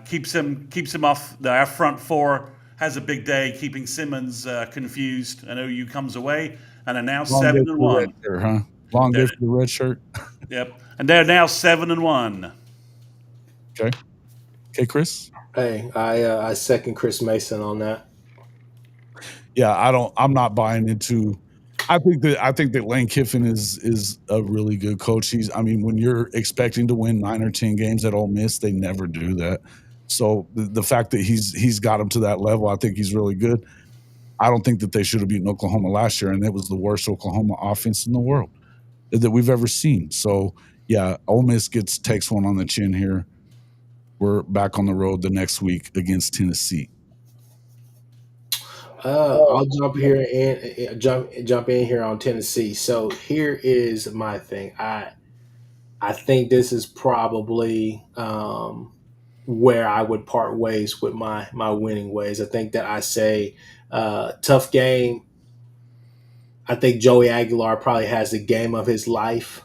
keeps him off. Our front four has a big day, keeping Simmons confused, and OU comes away. and are now Long day seven for and the red one. shirt, huh? Long day They're, for the red shirt. yep, and they're now 7-1. Okay. Okay, Chris. Hey, I second Chris Mason on that. Yeah, I'm not buying into. I think that Lane Kiffin is a really good coach. I mean, when you're expecting to win 9 or 10 games at Ole Miss, they never do that. So the fact that he's got them to that level, I think he's really good. I don't think that they should have beaten Oklahoma last year, and it was the worst Oklahoma offense in the world that we've ever seen. So yeah, Ole Miss takes one on the chin here. We're back on the road the next week against Tennessee. I'll jump in here on Tennessee. So here is my thing. I think this is probably where I would part ways with my winning ways. I think that I say tough game. I think Joey Aguilar probably has the game of his life.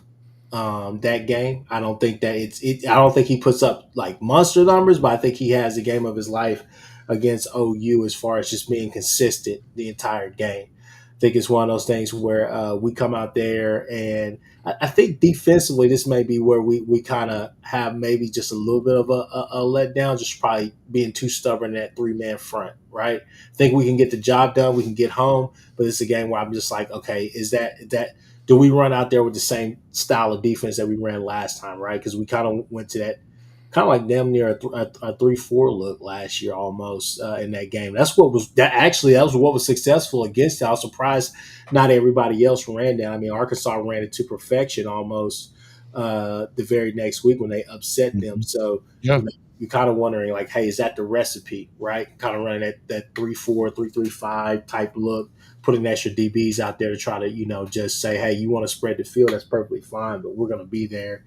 That game, I don't think that I don't think he puts up like monster numbers, but I think he has the game of his life against OU as far as just being consistent the entire game. I think it's one of those things where we come out there, and I think defensively this may be where we kind of have maybe just a little bit of a letdown, just probably being too stubborn at 3-man front, right? I think we can get the job done, we can get home, but it's a game where I'm just like, okay, is that do we run out there with the same style of defense that we ran last time, right? Because we kind of went to that kind of like damn near a 3-4 look last year almost in that game. That was what was successful against it. I was surprised not everybody else ran that. I mean, Arkansas ran it to perfection almost the very next week when they upset them. So Yeah. you're kind of wondering like, hey, is that the recipe, right? Kind of running that 3-4, 3-3-5 type look, putting extra DBs out there to try to, just say, hey, you want to spread the field, that's perfectly fine, but we're going to be there.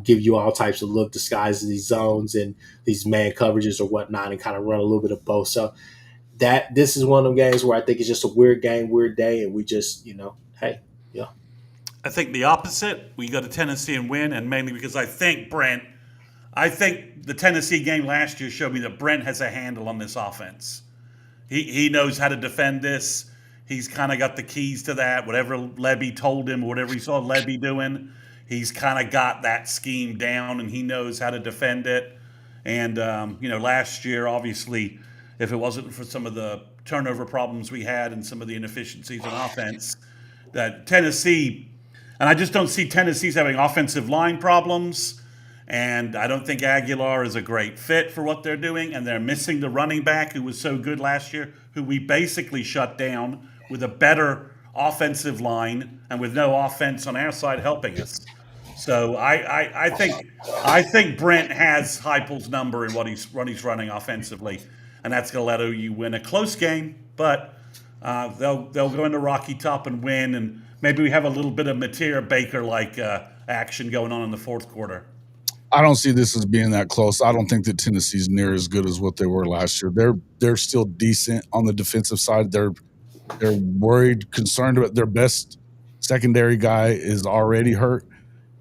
Give you all types of look, disguise these zones and these man coverages or whatnot, and kind of run a little bit of both. So this is one of them games where I think it's just a weird game, weird day, and we just, hey, yeah. I think the opposite. We go to Tennessee and win, and mainly because I think the Tennessee game last year showed me that Brent has a handle on this offense. He knows how to defend this. He's kind of got the keys to that. Whatever Lebby told him, whatever he saw Lebby doing, he's kind of got that scheme down, and he knows how to defend it. And last year, obviously, if it wasn't for some of the turnover problems we had and some of the inefficiencies on offense, that Tennessee, and I just don't see Tennessee's having offensive line problems. And I don't think Aguilar is a great fit for what they're doing. And they're missing the running back who was so good last year, who we basically shut down with a better offensive line and with no offense on our side helping us. So I think Brent has Heupel's number in what he's running offensively, and that's going to let OU win a close game. But they'll go into Rocky Top and win, and maybe we have a little bit of Mateer Baker like action going on in the fourth quarter. I don't see this as being that close. I don't think that Tennessee's near as good as what they were last year. They're still decent on the defensive side. They're worried, concerned about their best secondary guy is already hurt,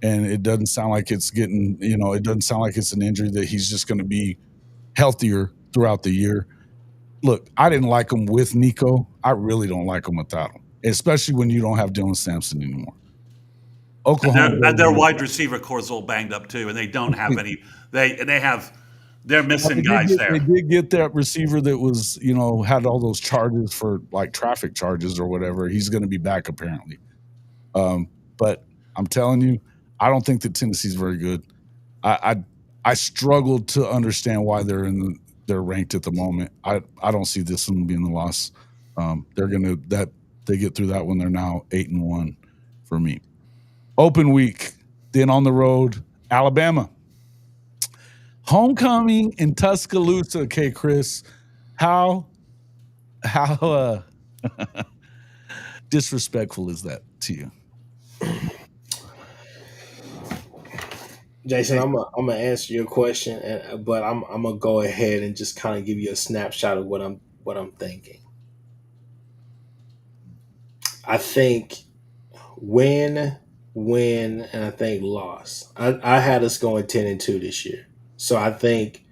and it doesn't sound like it's getting, it doesn't sound like it's an injury that he's just going to be healthier throughout the year. Look, I didn't like him with Nico. I really don't like him without him, especially when you don't have Dylan Sampson anymore. Oklahoma and their wide receiver core is all banged up too, and they don't have any. They're missing guys there. They did get that receiver that was, had all those charges for like traffic charges or whatever. He's going to be back apparently. But I'm telling you, I don't think that Tennessee's very good. I struggled to understand why they're ranked at the moment. I don't see this one being the loss. They get through that one. They're now 8-1 for me. Open week, then on the road, Alabama. Homecoming in Tuscaloosa, Kchris. How disrespectful is that to you? Jason, I'm gonna answer your question, but I'm gonna go ahead and just kind of give you a snapshot of what I'm thinking. I think win, and I think loss. I had us going 10-2 this year, so I think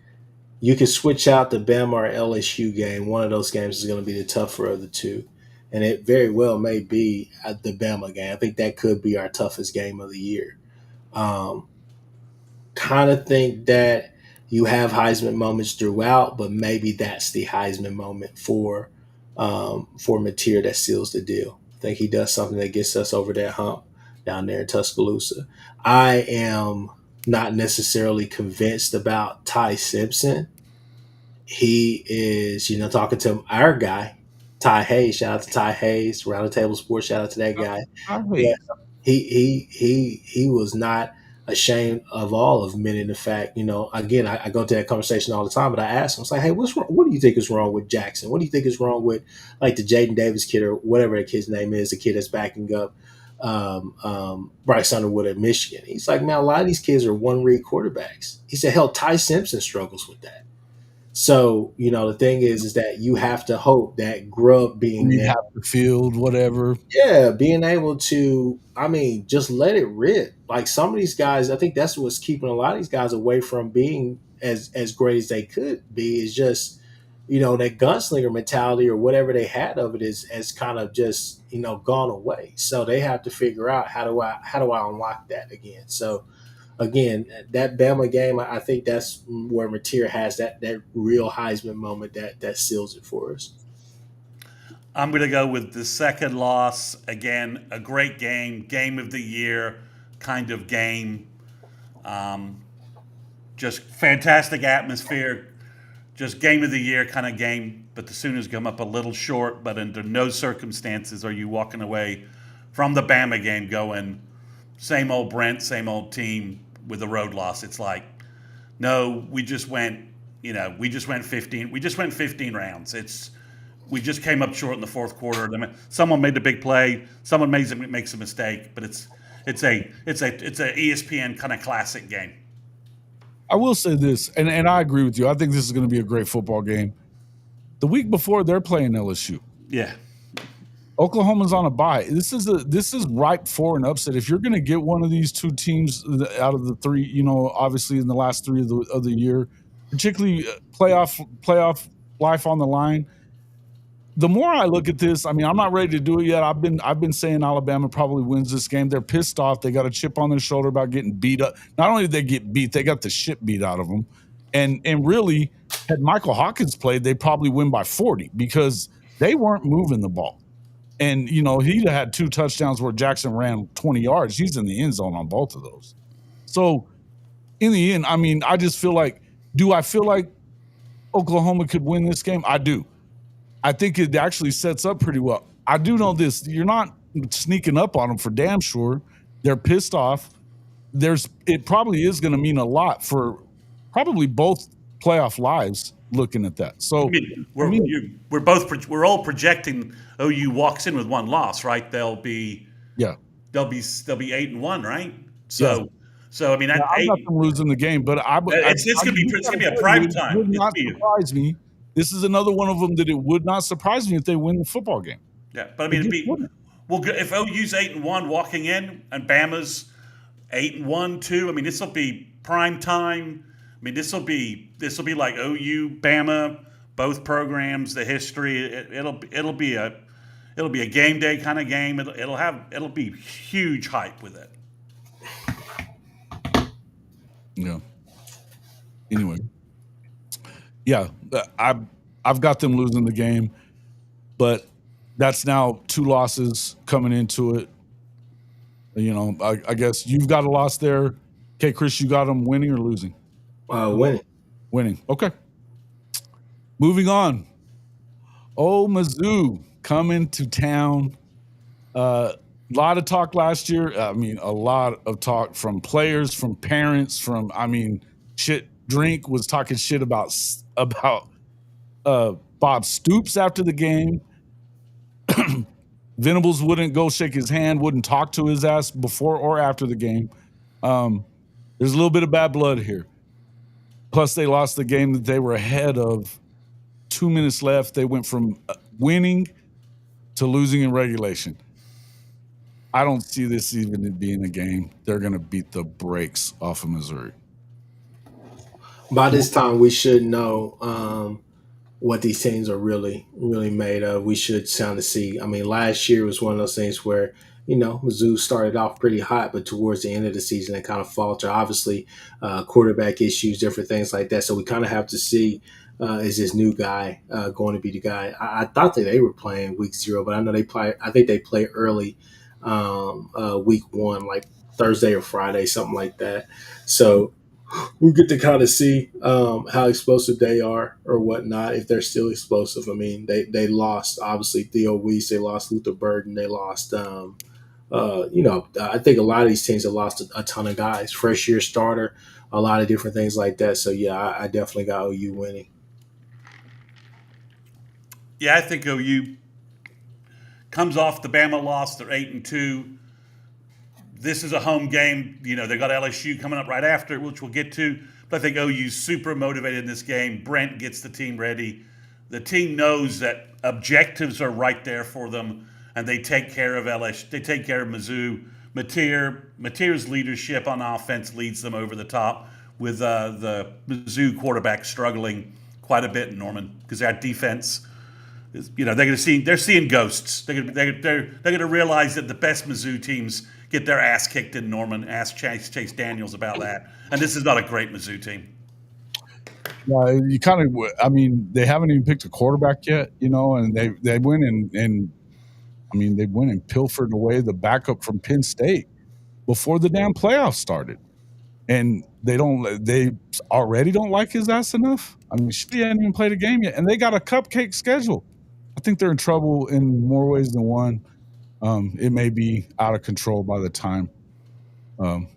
you can switch out the Bama or LSU game. One of those games is going to be the tougher of the two. and it very well may be at the Bama game. I think that could be our toughest game of the year. Um, kind of think that you have Heisman moments throughout, but maybe that's the Heisman moment for Mateer that seals the deal. I think he does something that gets us over that hump down there in Tuscaloosa. I am not necessarily convinced about Ty Simpson. He is, talking to our guy, Ty Hayes. Shout out to Ty Hayes, Round the Table Sports. Shout out to that guy. I But hate. he was not ashamed of all of men in the fact, again, I go to that conversation all the time, but I ask him, it's like, hey, what's wrong? What do you think is wrong with Jackson? What do you think is wrong with like the Jaden Davis kid or whatever the kid's name is, the kid that's backing up Bryce Underwood at Michigan? He's like, man, a lot of these kids are one read quarterbacks. He said, hell, Ty Simpson struggles with that. So, the thing is that you have to hope that Grubb being Read there, half the field, whatever. yeah, being able to, just let it rip. Like some of these guys, I think that's what's keeping a lot of these guys away from being as great as they could be. Is just, that gunslinger mentality or whatever they had of it has kind of just gone away. So they have to figure out how do I unlock that again. So again, that Bama game, I think that's where Mateer has that real Heisman moment that seals it for us. I'm going to go with the second loss. Again, a great game of the year kind of game. Just fantastic atmosphere. Just game of the year kind of game. But the Sooners come up a little short, but under no circumstances are you walking away from the Bama game going, same old Brent, same old team with a road loss. It's like, no, we just went 15. We just went 15 rounds. We just came up short in the fourth quarter. Someone made a big play. Someone makes a mistake, but it's a ESPN kind of classic game. I will say this, and I agree with you. I think this is going to be a great football game. The week before, they're playing LSU. Yeah. Oklahoma's on a bye. This is ripe for an upset. If you're going to get one of these two teams out of the three, obviously in the last three of the year, particularly playoff life on the line. The more I look at this, I'm not ready to do it yet. I've been saying Alabama probably wins this game. They're pissed off. They got a chip on their shoulder about getting beat up. Not only did they get beat, they got the shit beat out of them. And really, had Michael Hawkins played, they probably win by 40 because they weren't moving the ball. And, he'd had 2 touchdowns where Jackson ran 20 yards. He's in the end zone on both of those. So, in the end, I just feel like, do I feel like Oklahoma could win this game? I do. I think it actually sets up pretty well. I do know this. You're not sneaking up on them for damn sure. They're pissed off. It probably is going to mean a lot for probably both playoff lives looking at that. So we're all projecting OU walks in with one loss, right? They'll be 8-1, right? So I've got them losing the game, but it's gonna be a prime time. It would not surprise me. This is another one of them that it would not surprise me if they win the football game. Yeah, but if OU's 8-1 walking in and Bama's 8-1 too, this will be prime time. This will be like OU, Bama, both programs, the history. It'll be a game day kind of game. It'll be huge hype with it. Yeah. Anyway. Yeah, I've got them losing the game, but that's now 2 losses coming into it. I guess you've got a loss there. Okay, Chris, you got them winning or losing? Winning. Winning. Okay. Moving on. Mizzou coming to town. A lot of talk last year. A lot of talk from players, from parents, from shit. Drink was talking shit about Bob Stoops after the game. Venables wouldn't go shake his hand, wouldn't talk to his ass before or after the game. There's a little bit of bad blood here. Plus, they lost the game that they were ahead of. 2 minutes left. They went from winning to losing in regulation. I don't see this even being a game. They're going to beat the brakes off of Missouri. By this time, we should know what these teams are really, really made of. We should kind of see. I mean, last year was one of those things where, Mizzou started off pretty hot, but towards the end of the season, it kind of faltered. Obviously, quarterback issues, different things like that. So we kind of have to see, is this new guy going to be the guy? I thought that they were playing week 0, but I know they play. I think they play early week 1, like Thursday or Friday, something like that. So we get to kind of see how explosive they are or whatnot, if they're still explosive. I mean, they lost, obviously, Theo Weiss, they lost Luther Burden, they lost, I think a lot of these teams have lost a ton of guys, fresh year starter, a lot of different things like that. So, yeah, I definitely got OU winning. Yeah, I think OU comes off the Bama loss. They're 8-2. This is a home game. They got LSU coming up right after, which we'll get to. But I think OU's super motivated in this game. Brent gets the team ready. The team knows that objectives are right there for them, and they take care of LSU. They take care of Mizzou. Mateer's leadership on offense leads them over the top, with the Mizzou quarterback struggling quite a bit in Norman because their defense is, they're seeing ghosts. They're going to realize that the best Mizzou teams get their ass kicked in Norman. Ask Chase Daniels about that. And this is not a great Mizzou team. Yeah, you kind of. I mean, they haven't even picked a quarterback yet, and they went and they went and pilfered away the backup from Penn State before the damn playoffs started, and they already don't like his ass enough. I mean, he hadn't even played a game yet, and they got a cupcake schedule. I think they're in trouble in more ways than one. It may be out of control by the time that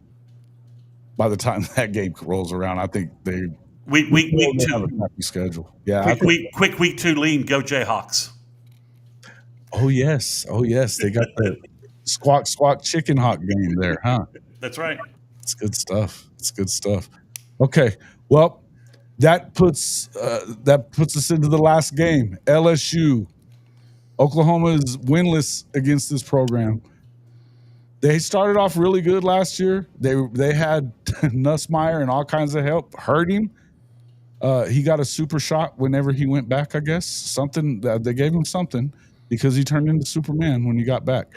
game rolls around. I think they week have a 2 crappy schedule. Yeah, quick week 2 lean. Go Jayhawks. Oh yes, they got the squawk chicken hawk game there, huh? That's right. It's good stuff. Okay, well, that puts us into the last game. LSU. Oklahoma is winless against this program. They started off really good last year. They had Nussmeier and all kinds of help hurt him. He got a super shot whenever he went back, I guess. Something they gave him something because he turned into Superman when he got back.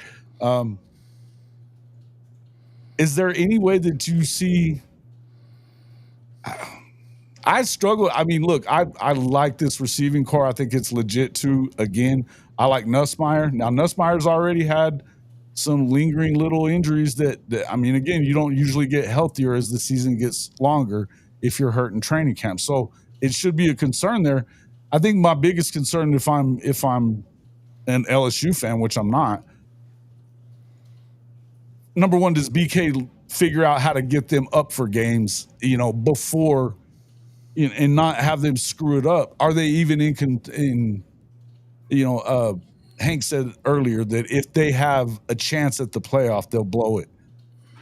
Is there any way that you see? I struggle. I mean, look, I like this receiving core. I think it's legit too. Again, I like Nussmeier. Now, Nussmeier's already had some lingering little injuries that I mean, again, you don't usually get healthier as the season gets longer if you're hurt in training camp. So it should be a concern there. I think my biggest concern, if I'm an LSU fan, which I'm not, number one, does BK figure out how to get them up for games, before, and not have them screw it up? Are they even in Hank said earlier that if they have a chance at the playoff, they'll blow it.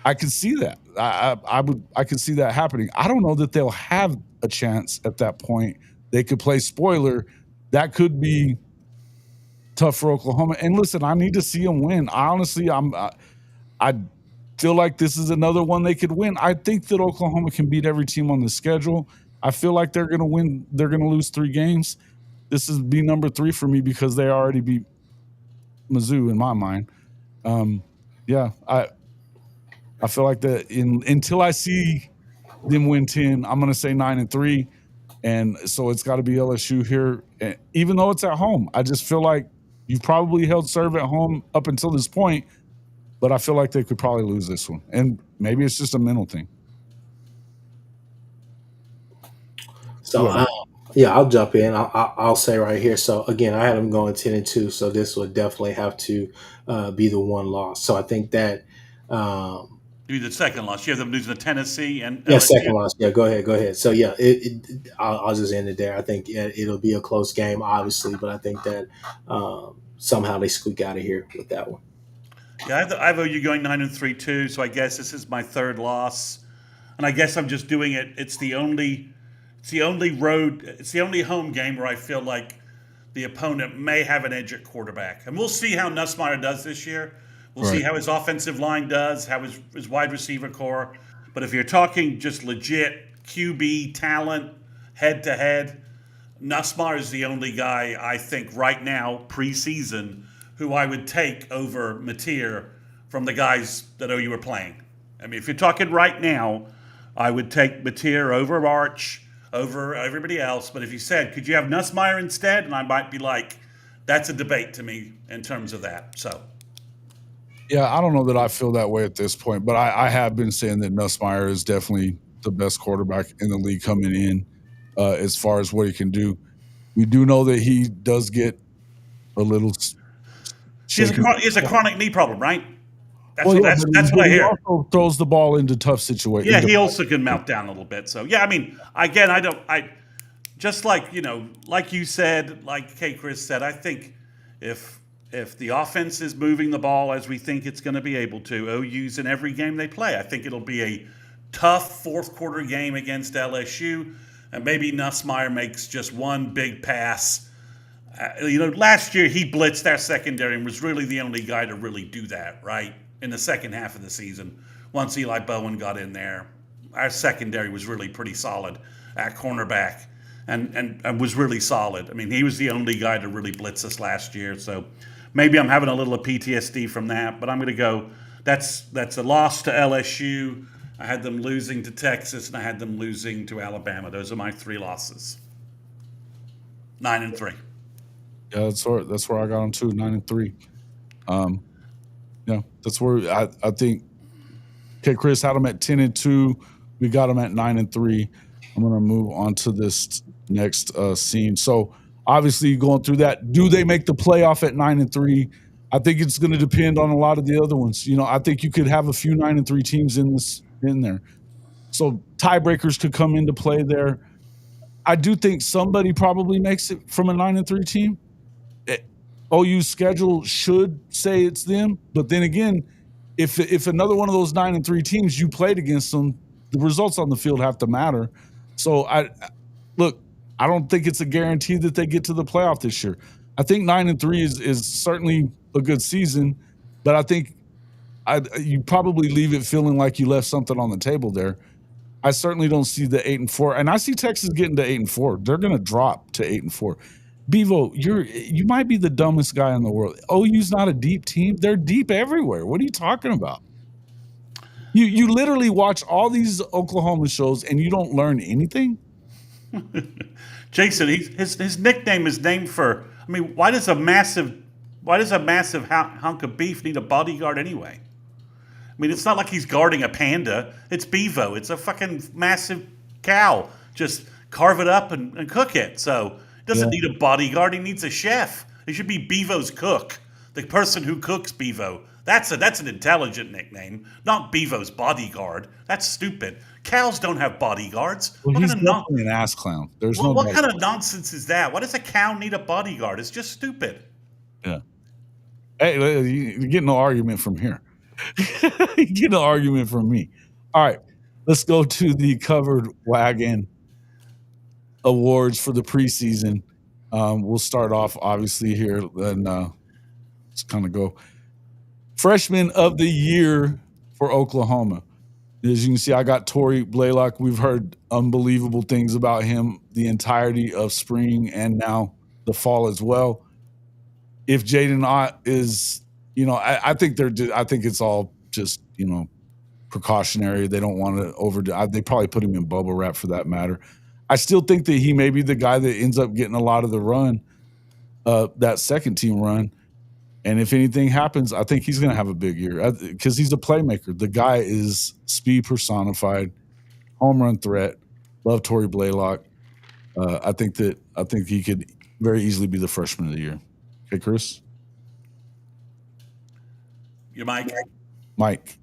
I can see that. I can see that happening. I don't know that they'll have a chance at that point. They could play spoiler. That could be tough for Oklahoma. And listen, I need to see them win. Honestly, I feel like this is another one they could win. I think that Oklahoma can beat every team on the schedule. I feel like they're going to win. They're going to lose 3 games. This is be number 3 for me because they already beat Mizzou in my mind. I feel like that until I see them win 10, I'm going to say 9-3. And so it's got to be LSU here. And even though it's at home, I just feel like you've probably held serve at home up until this point, but I feel like they could probably lose this one. And maybe it's just a mental thing. So, I'll jump in. I'll say right here. So, again, I had them going 10-2, so this would definitely have to be the one loss. So, I think that You the second loss. You have them losing to Tennessee and yeah, LSU. second loss. Yeah, go ahead. So, yeah, I'll just end it there. I think it'll be a close game, obviously, but I think that somehow they squeak out of here with that one. Yeah, I have OU going 9-3 too. So I guess this is my 3rd loss, and I guess I'm just doing it. It's the only home game where I feel like the opponent may have an edge at quarterback, and we'll see how Nussmeier does this year. We'll see how his offensive line does, how his wide receiver core. But if you're talking just legit QB talent, head to head, Nussmeier is the only guy I think right now, preseason, who I would take over Mateer from the guys that OU are playing. I mean, if you're talking right now, I would take Mateer over Arch, over everybody else. But if you said, could you have Nussmeier instead? And I might be like, that's a debate to me in terms of that. So, Yeah, I don't know that I feel that way at this point, but I have been saying that Nussmeier is definitely the best quarterback in the league coming in as far as what he can do. We do know that he does get a little he has a chronic knee problem, right? That's what I he hear. also throws the ball into tough situations. Yeah, he also can melt down a little bit. So yeah, I mean, again, I just like like you said, like Kchris said, I think if the offense is moving the ball as we think it's going to be able to, OU's in every game they play. I think it'll be a tough fourth quarter game against LSU, and maybe Nussmeier makes just one big pass. Last year he blitzed our secondary and was really the only guy to really do that, right? In the second half of the season, once Eli Bowen got in there, our secondary was really pretty solid at cornerback and was really solid. I mean, he was the only guy to really blitz us last year. So maybe I'm having a little of PTSD from that, but I'm going to go. That's a loss to LSU. I had them losing to Texas, and I had them losing to Alabama. Those are my 3 losses. 9-3. Yeah, that's where I got them too, 9-3. Yeah, that's where I think Kchris had them at 10-2. We got them at 9-3. I'm going to move on to this next scene. So obviously going through that, do they make the playoff at 9-3? I think it's going to depend on a lot of the other ones. I think you could have a few 9-3 teams in there. So tiebreakers could come into play there. I do think somebody probably makes it from a 9-3 team. OU's schedule should say it's them, but then again, if another one of those 9-3 teams you played against them, the results on the field have to matter. So I don't think it's a guarantee that they get to the playoff this year. I think 9-3 is certainly a good season, but I think you probably leave it feeling like you left something on the table there. I certainly don't see the 8-4, and I see Texas getting to 8-4. They're going to drop to 8-4. Bevo, you might be the dumbest guy in the world. OU's not a deep team. They're deep everywhere. What are you talking about? You literally watch all these Oklahoma shows and you don't learn anything? Jason, his nickname is named for. I mean, why does a massive hunk of beef need a bodyguard anyway? I mean, it's not like he's guarding a panda. It's Bevo. It's a fucking massive cow. Just carve it up and cook it. So he doesn't need a bodyguard. He needs a chef. He should be Bevo's cook, the person who cooks Bevo. That's an intelligent nickname, not Bevo's bodyguard. That's stupid. Cows don't have bodyguards. Well, he's definitely an ass clown. What kind of nonsense is that? Why does a cow need a bodyguard? It's just stupid. Yeah. Hey, you get no argument from here. You get no argument from me. All right, let's go to the Covered Wagon awards for the preseason. We'll start off obviously here and let's kind of go. Freshman of the year for Oklahoma. As you can see, I got Tory Blaylock. We've heard unbelievable things about him the entirety of spring and now the fall as well. If Jaden Ott is, I think it's all just, precautionary. They don't want to overdo. They probably put him in bubble wrap for that matter. I still think that he may be the guy that ends up getting a lot of the run, that second team run. And if anything happens, I think he's going to have a big year because he's a playmaker. The guy is speed personified, home run threat. Love Tory Blaylock. I think he could very easily be the freshman of the year. Okay, Chris? You're Mike. Mike.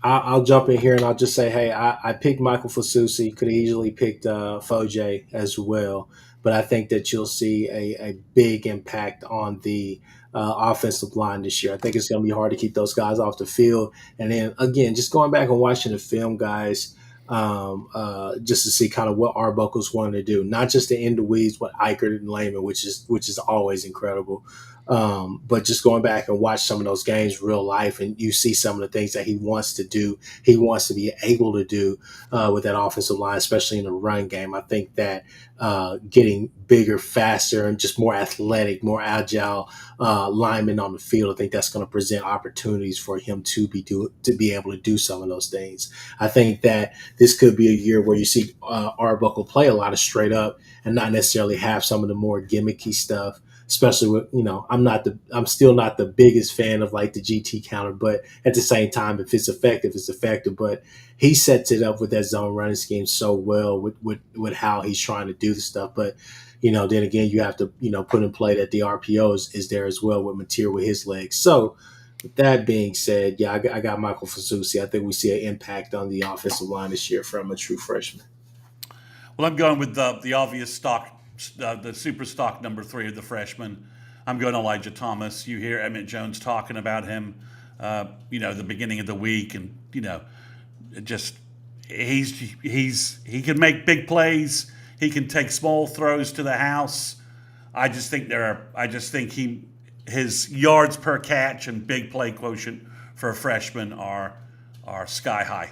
I'll jump in here and I'll just say, hey, I picked Michael Fasusi. Could have easily picked Foje as well. But I think that you'll see a big impact on the offensive line this year. I think it's going to be hard to keep those guys off the field. And then, again, just going back and watching the film, guys, just to see kind of what Arbuckle's wanting to do, not just to end the weeds, but Eichert and Lehman, which is always incredible. But just going back and watch some of those games real life, and you see some of the things that he wants to do, he wants to be able to do with that offensive line, especially in the run game. I think that getting bigger, faster, and just more athletic, more agile linemen on the field, I think that's going to present opportunities for him to be able to do some of those things. I think that this could be a year where you see Arbuckle play a lot of straight up and not necessarily have some of the more gimmicky stuff. Especially with, I'm still not the biggest fan of like the GT counter, but at the same time, if it's effective, it's effective. But he sets it up with that zone running scheme so well with how he's trying to do the stuff. But then again, you have to put in play that the RPO is there as well with material with his legs. So with that being said, yeah, I got Michael Fasusi. I think we see an impact on the offensive line this year from a true freshman. Well, I'm going with the obvious stock, the super stock number 3 of the freshman. I'm going Elijah Thomas. You hear Emmett Jones talking about him, the beginning of the week, and just he can make big plays. He can take small throws to the house. I just think his yards per catch and big play quotient for a freshman are sky high.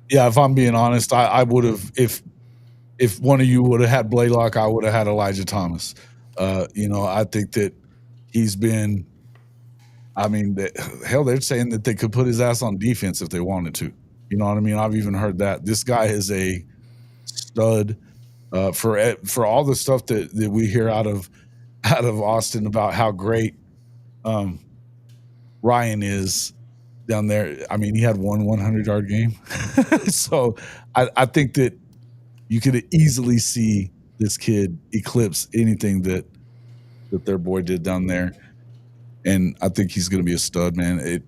Yeah, if I'm being honest, I would have if one of you would have had Blaylock, I would have had Elijah Thomas. I think that he's been. I mean, they're saying that they could put his ass on defense if they wanted to. You know what I mean? I've even heard that. This guy is a stud. For all the stuff that we hear out of Austin about how great Ryan is down there. I mean, he had one 100-yard game. So I think that you could easily see this kid eclipse anything that their boy did down there. And I think he's going to be a stud, man.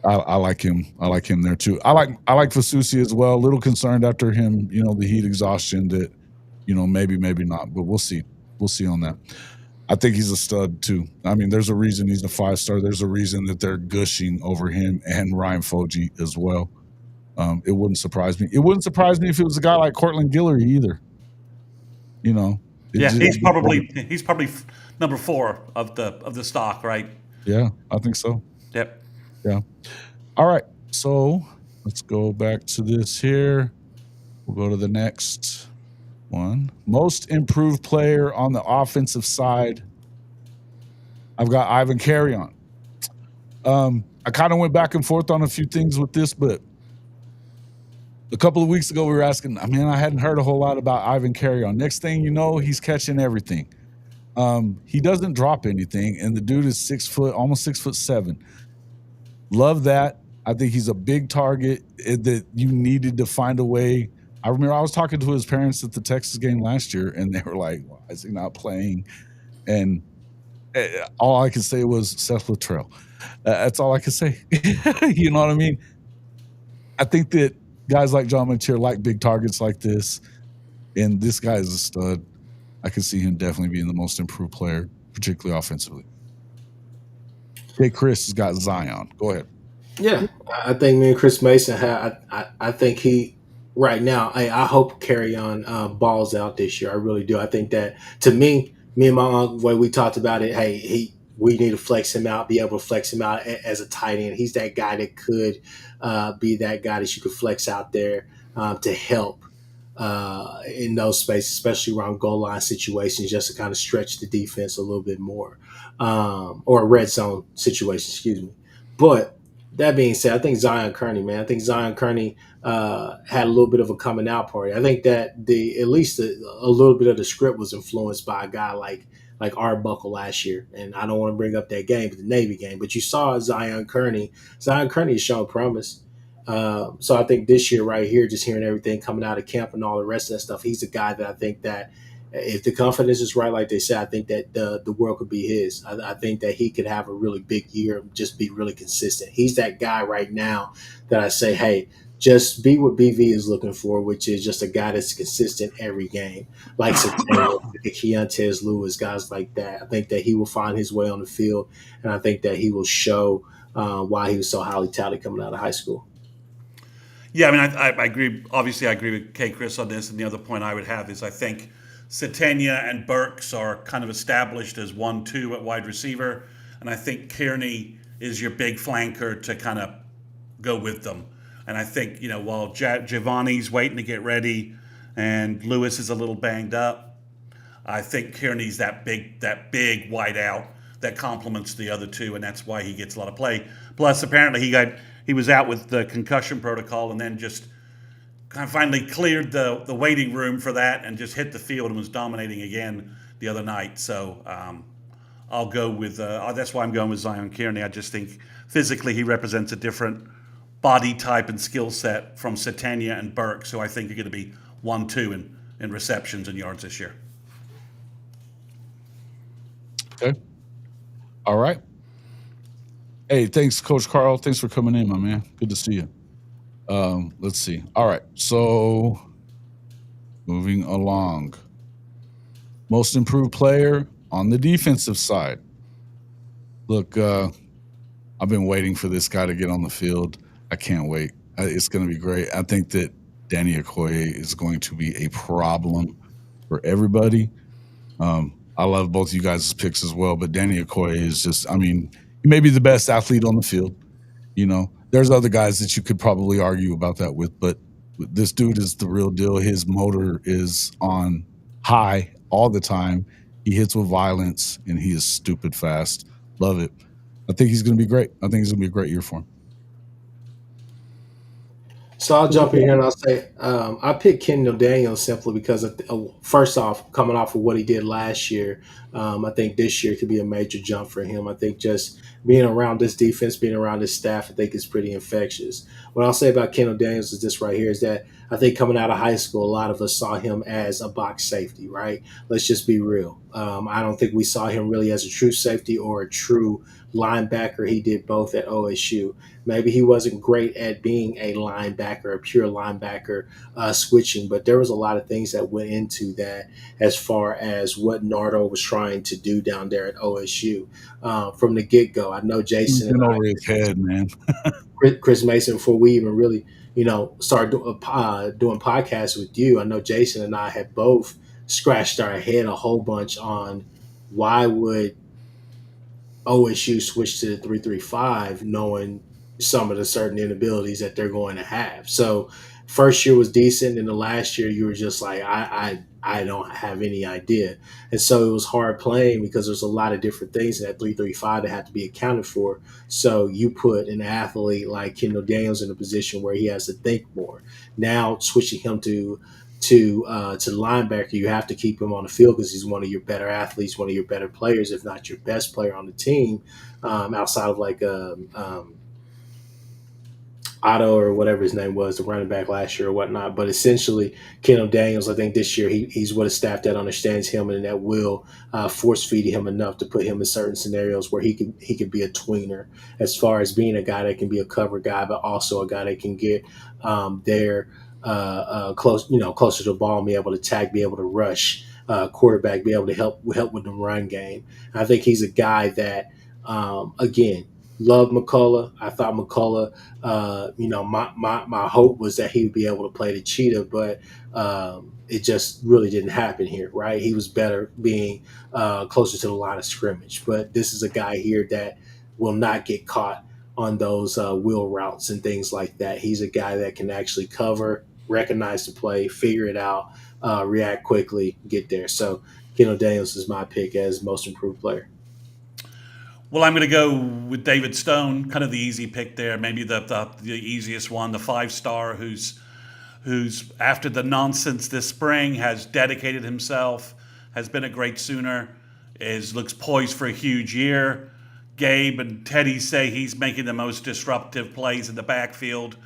I like him. I like him there too. I like Fasusi as well. A little concerned after him, the heat exhaustion that, maybe not, but we'll see. We'll see on that. I think he's a stud too. I mean, there's a reason he's a 5-star. There's a reason that they're gushing over him and Ryan Foji as well. It wouldn't surprise me. It wouldn't surprise me if it was a guy like Cortland Guillory either. He's probably number 4 of the stock, right? Yeah, I think so. Yep. Yeah. All right. So let's go back to this here. We'll go to the next one. Most improved player on the offensive side. I've got Ivan Carrion. I kind of went back and forth on a few things with this, but a couple of weeks ago we were asking, I hadn't heard a whole lot about Ivan Carrion. Next thing you know, he's catching everything. He doesn't drop anything, and the dude is 6 foot, almost 6'7". Love that. I think he's a big target that you needed to find a way. I remember I was talking to his parents at the Texas game last year, and they were like, why is he not playing? And all I could say was Seth Luttrell. That's all I could say. You know what I mean? I think that guys like John Mateer like big targets like this, and this guy is a stud. I could see him definitely being the most improved player, particularly offensively. Hey, Chris has got Zion. Go ahead. Yeah, I think me and Chris Mason I think he right now. I hope Carrion balls out this year. I really do. I think that to me and my uncle, when we talked about it, we need to flex him out, be able to flex him out as a tight end. He's that guy that could be that guy that you could flex out there to help in those spaces, especially around goal line situations, just to kind of stretch the defense a little bit more, or a red zone situation, excuse me. But that being said, I think Zion Kearney, man. I think Zion Kearney had a little bit of a coming out party. I think that at least a little bit of the script was influenced by a guy like Arbuckle last year. And I don't want to bring up that game, but the Navy game. But you saw Zion Kearney. Zion Kearney has shown promise. So I think this year right here, just hearing everything coming out of camp and all the rest of that stuff, he's a guy that I think that if the confidence is right, like they said, I think that the world could be his. I think that he could have a really big year and just be really consistent. He's that guy right now that I say, hey, just be what BV is looking for, which is just a guy that's consistent every game, like Keontez Lewis, guys like that. I think that he will find his way on the field, and I think that he will show why he was so highly touted coming out of high school. Yeah, I mean, I agree. Obviously, I agree with Kchris on this. And the other point I would have is I think Satania and Burks are kind of established as 1-2 at wide receiver. And I think Kearney is your big flanker to kind of go with them. And I think, while Giovanni's waiting to get ready and Lewis is a little banged up, I think Kearney's that big wide out that complements the other two, and that's why he gets a lot of play. Plus, apparently, he was out with the concussion protocol, and then just kind of finally cleared the waiting room for that, and just hit the field and was dominating again the other night. So I'll go with that's why I'm going with Zion Kearney. I just think physically he represents a different body type and skill set from Satania and Burks, who I think are going to be 1-2 in receptions and yards this year. Okay. All right. Hey, thanks, Coach Carl. Thanks for coming in, my man. Good to see you. Let's see. All right. So moving along. Most improved player on the defensive side. Look, I've been waiting for this guy to get on the field. I can't wait. It's going to be great. I think that Danny Okoye is going to be a problem for everybody. I love both you guys' picks as well, but Danny Okoye is just, he may be the best athlete on the field. There's other guys that you could probably argue about that with, but this dude is the real deal. His motor is on high all the time. He hits with violence, and he is stupid fast. Love it. I think he's going to be great. I think it's going to be a great year for him. So I'll jump in here and I'll say I picked Kendall Daniels simply because first off, coming off of what he did last year, I think this year could be a major jump for him. I think just being around this defense, being around this staff, I think is pretty infectious. What I'll say about Kendall Daniels is this right here is that I think coming out of high school, a lot of us saw him as a box safety, right? Let's just be real. I don't think we saw him really as a true safety or a true linebacker. He did both at OSU. Maybe he wasn't great at being a linebacker, a pure linebacker, switching, but there was a lot of things that went into that as far as what Nardo was trying to do down there at OSU from the get-go. I know Jason and over his head, man. Chris Mason, before we even really, started doing podcasts with you, I know Jason and I had both scratched our head a whole bunch on why would OSU switch to the 3-3-5, knowing some of the certain inabilities that they're going to have. So first year was decent, and the last year you were just like, I don't have any idea. And so it was hard playing because there's a lot of different things in that 3-3-5 that had to be accounted for. So you put an athlete like Kendall Daniels in a position where he has to think more. Now switching him to linebacker, you have to keep him on the field because he's one of your better athletes, one of your better players, if not your best player on the team, outside of like Otto or whatever his name was, the running back last year or whatnot. But essentially, Kendall Daniels, I think this year he's with a staff that understands him and that will force feed him enough to put him in certain scenarios where he could be a tweener as far as being a guy that can be a cover guy, but also a guy that can get there closer to the ball and be able to tag, be able to rush, quarterback, be able to help with the run game. I think he's a guy that, again, love McCullough. I thought McCullough, my hope was that he would be able to play the cheetah, but it just really didn't happen here, right? He was better being closer to the line of scrimmage. But this is a guy here that will not get caught on those wheel routes and things like that. He's a guy that can actually cover, recognize the play, figure it out, react quickly, get there. So Kendall Daniels is my pick as most improved player. Well, I'm going to go with David Stone, kind of the easy pick there, maybe the easiest one, the 5-star who's after the nonsense this spring has dedicated himself, has been a great Sooner, looks poised for a huge year. Gabe and Teddy say he's making the most disruptive plays in the backfield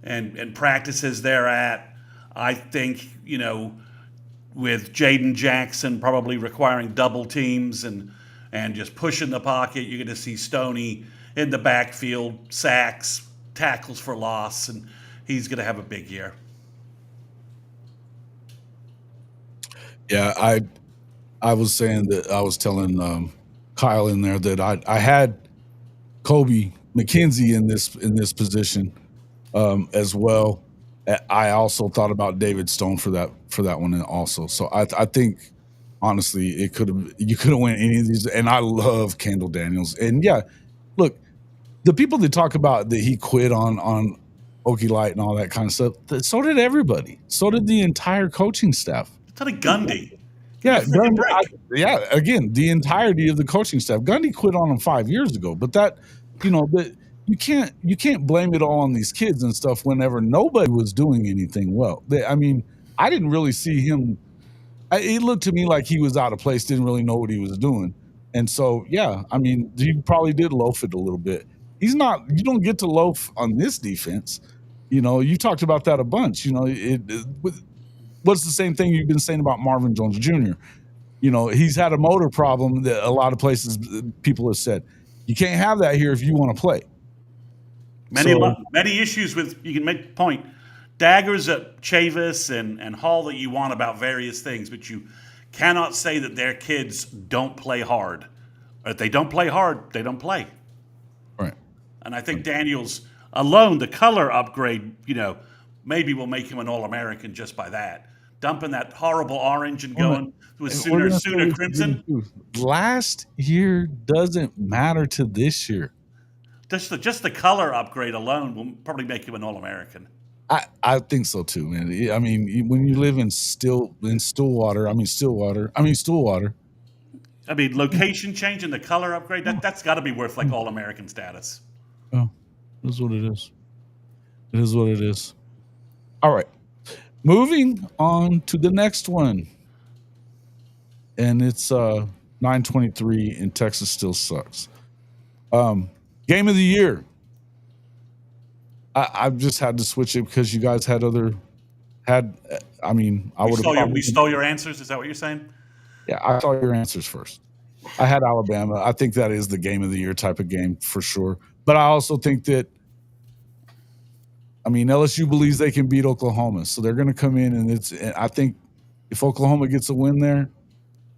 and practices they're at. I think, with Jaden Jackson probably requiring double teams and just pushing the pocket, you're going to see Stoney in the backfield, sacks, tackles for loss, and he's going to have a big year. Yeah, I was saying that I was telling Kyle in there that I had Kobe McKenzie in this position as well. I also thought about David Stone for that one also. So I think honestly you could have went any of these, and I love Kendall Daniels. And yeah, look, the people that talk about that he quit on Okie Light and all that kind of stuff, so did everybody. So did the entire coaching staff. It's like Gundy. Yeah, Give me a freaking break. again, the entirety of the coaching staff. Gundy quit on him 5 years ago, but that, you can't blame it all on these kids and stuff whenever nobody was doing anything well. I didn't really see him. It looked to me like he was out of place, didn't really know what he was doing, and so he probably did loaf it a little bit. He's not. You don't get to loaf on this defense. You talked about that a bunch. What's the same thing you've been saying about Marvin Jones Jr.? He's had a motor problem that a lot of places people have said you can't have that here if you want to play. Many issues with, you can make the point, daggers at Chavis and Hall that you want about various things, but you cannot say that their kids don't play hard. If they don't play hard, they don't play. Right. And I think Daniels alone, the color upgrade, maybe will make him an All-American just by that. Dumping that horrible orange and going with sooner crimson. Last year doesn't matter to this year. Just the color upgrade alone will probably make him an All-American. I think so too, man. I mean, when you live in Stillwater. Location change and the color upgrade, that's got to be worth like All-American status. Oh, it is what it is. It is what it is. All right. Moving on to the next one. And it's 9:23 and Texas still sucks. Game of the year. I've just had to switch it because you guys I would have. We stole your answers. Is that what you're saying? Yeah, I saw your answers first. I had Alabama. I think that is the game of the year type of game for sure. But I also think that, LSU believes they can beat Oklahoma, so they're going to come in, and I think if Oklahoma gets a win there,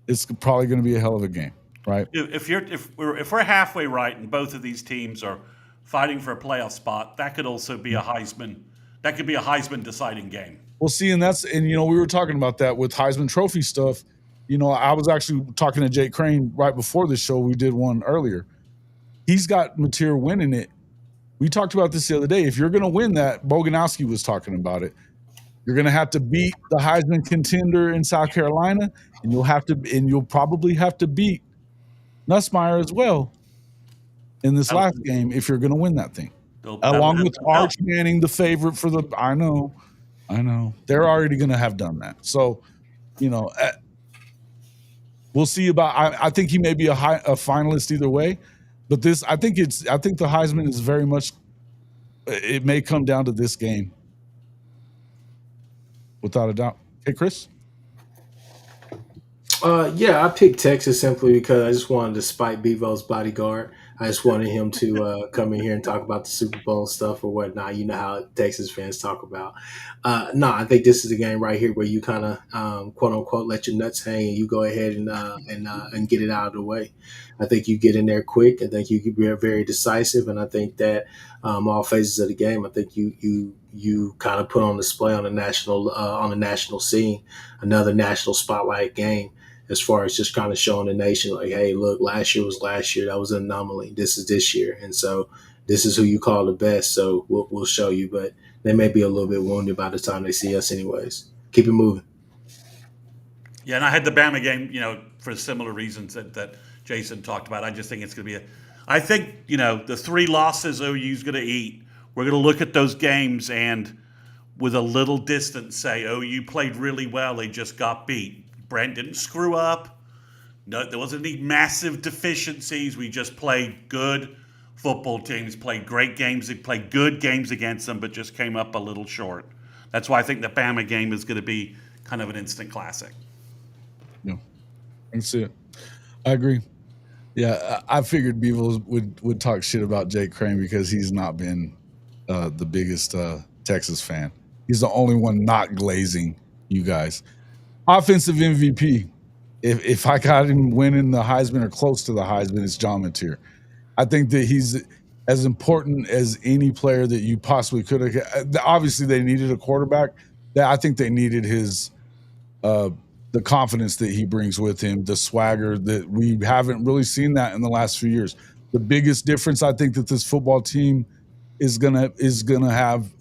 it's probably going to be a hell of a game, right? If we're halfway right, and both of these teams are fighting for a playoff spot, that could also be a Heisman. That could be a Heisman deciding game. We'll see, and we were talking about that with Heisman Trophy stuff. I was actually talking to Jake Crane right before the show. We did one earlier. He's got Mateer winning it. We talked about this the other day. If you're going to win that, Boganowski was talking about it. You're going to have to beat the Heisman contender in South Carolina, and you'll probably have to beat Nussmeier as well in this last game if you're going to win that thing. Along with Arch Manning, the favorite for the. I know, they're already going to have done that. So, we'll see about. I think he may be a finalist either way. But I think the Heisman is very much. It may come down to this game, without a doubt. Hey, Chris. I picked Texas simply because I just wanted to spite Bevo's bodyguard. I just wanted him to come in here and talk about the Super Bowl stuff or whatnot. You know how Texas fans talk about. I think this is a game right here where you kind of quote unquote let your nuts hang and you go ahead and get it out of the way. I think you get in there quick. I think you can be very decisive, and I think that all phases of the game. I think you kind of put on display on the national scene, another national spotlight game. As far as just kind of showing the nation, like, hey, look, last year was last year. That was an anomaly. This is this year. And so this is who you call the best. So we'll show you. But they may be a little bit wounded by the time they see us anyways. Keep it moving. Yeah, and I had the Bama game, for similar reasons that Jason talked about. I just think it's going to be I think, the 3 losses OU's going to eat, we're going to look at those games and with a little distance say, OU played really well. They just got beat. Brent didn't screw up. No, there wasn't any massive deficiencies. We just played good football teams, played great games. They played good games against them, but just came up a little short. That's why I think the Bama game is going to be kind of an instant classic. Yeah, I can see it. I agree. Yeah, I figured Bevo would talk shit about Jake Crane because he's not been the biggest Texas fan. He's the only one not glazing you guys. Offensive MVP. If I got him winning the Heisman or close to the Heisman, it's John Mateer. I think that as important as any player that you possibly could have. Obviously, they needed a quarterback. That I think they needed his the confidence that he brings with him, the swagger that we haven't really seen that in the last few years. The biggest difference I think that this football team is gonna have.